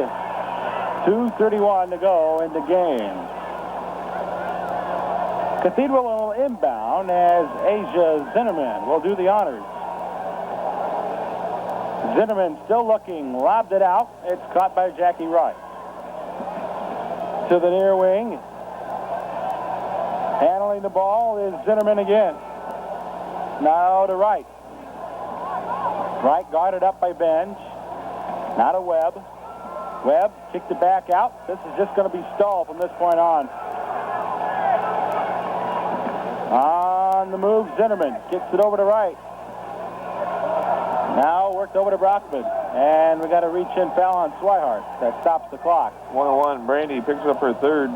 2:31 to go in the game. Cathedral will inbound as Asia Zinnerman will do the honors. Zinnerman still looking, lobbed it out. It's caught by Jackie Wright. To the near wing. Handling the ball is Zinnerman again. Now to Wright. Wright guarded up by Benj. Now to Webb. Webb kicked it back out. This is just going to be stalled from this point on. On the move, Zinnerman kicks it over to Wright. Now worked over to Brockman. And we got a reach-in foul on Swihart. That stops the clock. 1-1. Brandy picks up her third.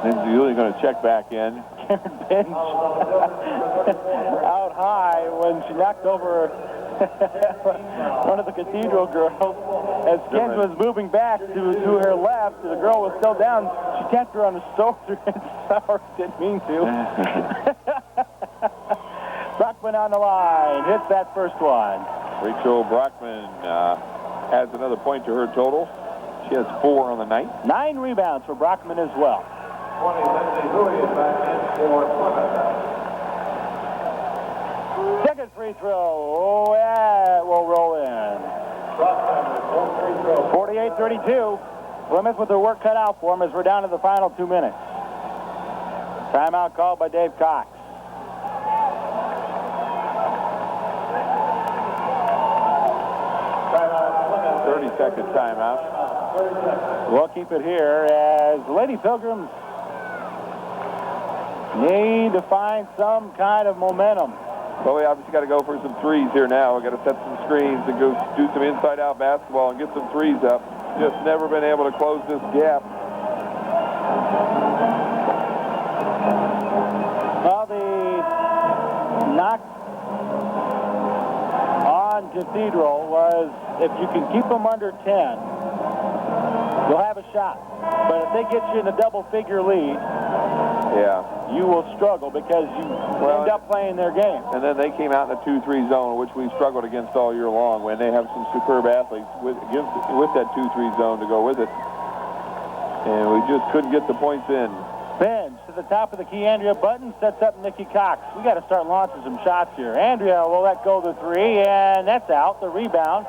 Lindsay Huyen going to check back in. Karen Benj out high when she knocked over One of the Cathedral girls, as Ken was moving back to her left, the girl was still down. She tapped her on the shoulder and sorry, didn't mean to. Brockman on the line, hits that first one. Rachel Brockman adds another point to her total. She has 4 on the night. 9 rebounds for Brockman as well. 20, Lindsay Louis is back in for Plymouth. Second free throw. Oh, yeah, it will roll in. 48-32. Plymouth with their work cut out for them as we're down to the final 2 minutes. Timeout called by Dave Cox. Timeout. 30-second timeout. We'll keep it here as the Lady Pilgrims need to find some kind of momentum. Well, we obviously got to go for some threes here now. We've got to set some screens and go do some inside-out basketball and get some threes up. Just never been able to close this gap. Well, the knock on Cathedral was if you can keep them under 10, you'll have a shot. But if they get you in a double-figure lead, you will struggle because you end up playing their game. And then they came out in a 2-3 zone, which we struggled against all year long when they have some superb athletes with that 2-3 zone to go with it. And we just couldn't get the points in. Bench to the top of the key. Andrea Button sets up Nikki Cox. We got to start launching some shots here. Andrea will let go the 3, and that's out. The rebound.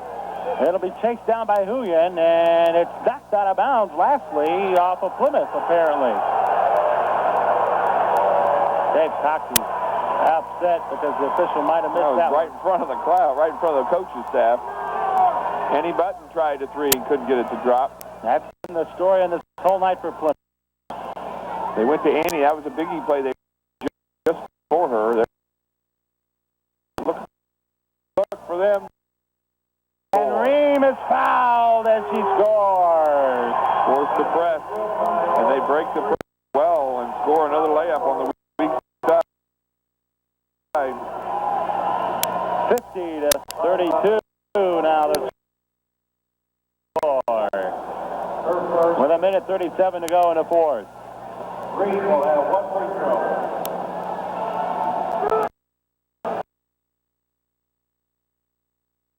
It'll be chased down by Huyen, and it's knocked out of bounds, lastly, off of Plymouth, apparently. Dave Cox is upset because the official might have missed that right in front of the crowd, right in front of the coaching staff. Annie Button tried a 3 and couldn't get it to drop. That's been the story on this whole night for Plymouth. They went to Annie. That was a biggie play they just for her. Look for them. And Ream is fouled as she scores. Forced the press, and they break the press well and score another layup on the weak side. 50-32 now the score. With a minute 37 to go in the fourth. Reed will have 1 free throw.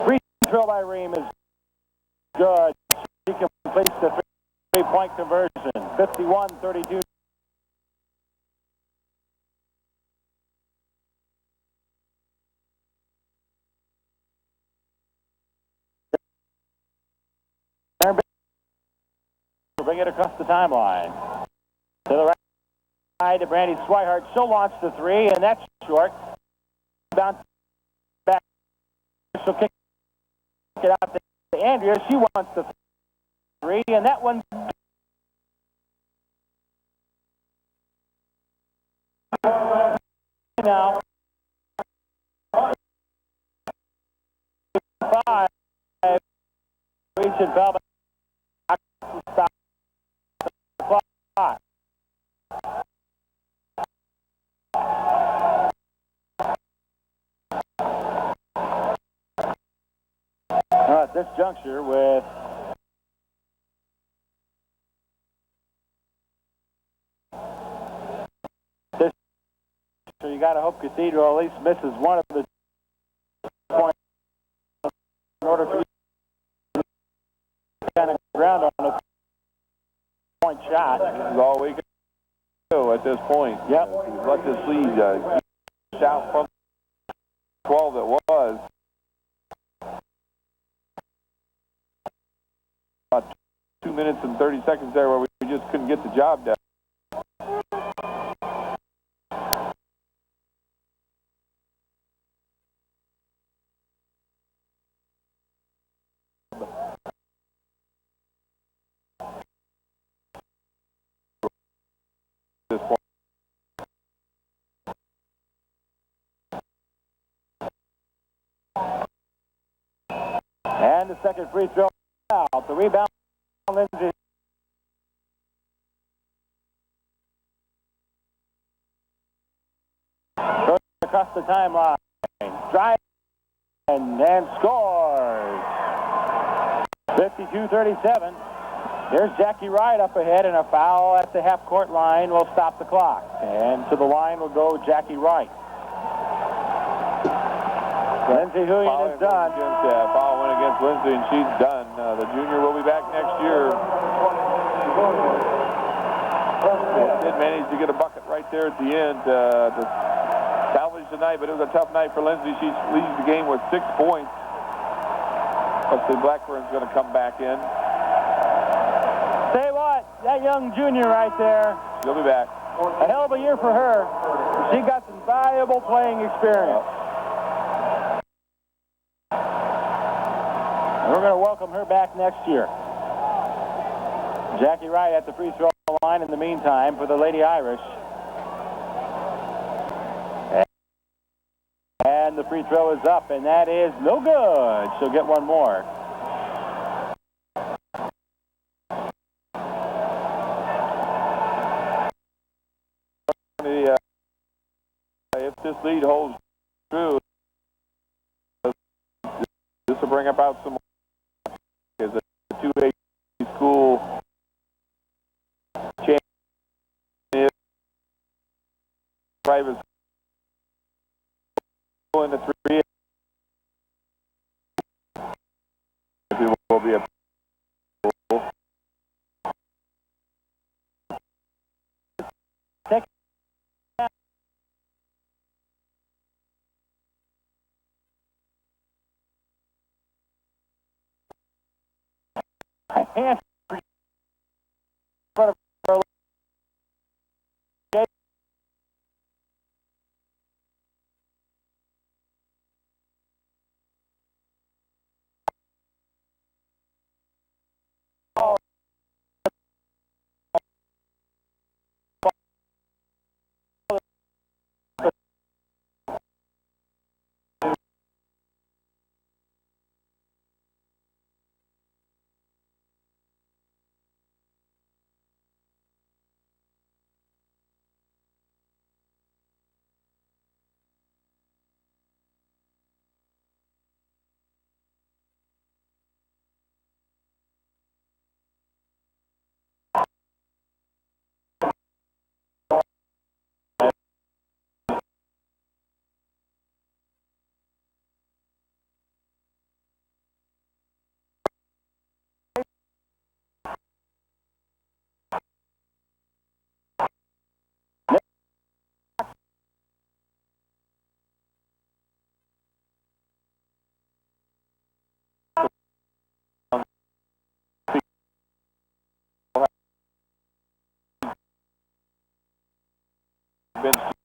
Free throw by Ream is good. She completes the 3-point conversion. 51-32. Bring it across the timeline. To the right side to Brandy Swihart. She'll launch the 3, and that's short. Bounce back. She'll kick it out to Andrea. She wants the 3, and that one. Now. 5. Reach and foul. Stop. Clock. At this juncture with this, so you got to hope Cathedral at least misses one of the points in order for you to kind of ground on a point shot. This is all we can do at this point. Yep. Let this lead shout from 12 that was. About 2 minutes and 30 seconds there where we just couldn't get the job done. This point. And the second free throw out. The rebound, Lindsay. Goes across the timeline. Drive and scores. 52-37. Here's Jackie Wright up ahead, and a foul at the half-court line will stop the clock. And to the line will go Jackie Wright. Lindsay Huyen is done. Foul went against Lindsay, and she's done. The junior will be back next year. Did manage to get a bucket right there at the end to salvage the night, but it was a tough night for Lindsay. She leads the game with 6 points. Hopefully Blackburn's going to come back in. Say what? That young junior right there. She'll be back. A hell of a year for her. She got some valuable playing experience. And we're going to welcome her back next year. Jackie Wright at the free throw line in the meantime for the Lady Irish. And the free throw is up, and that is no good. She'll get one more. If this lead holds true, this will bring about some more. As a 2A school champion, private school in the 3A, it will be a Hands bench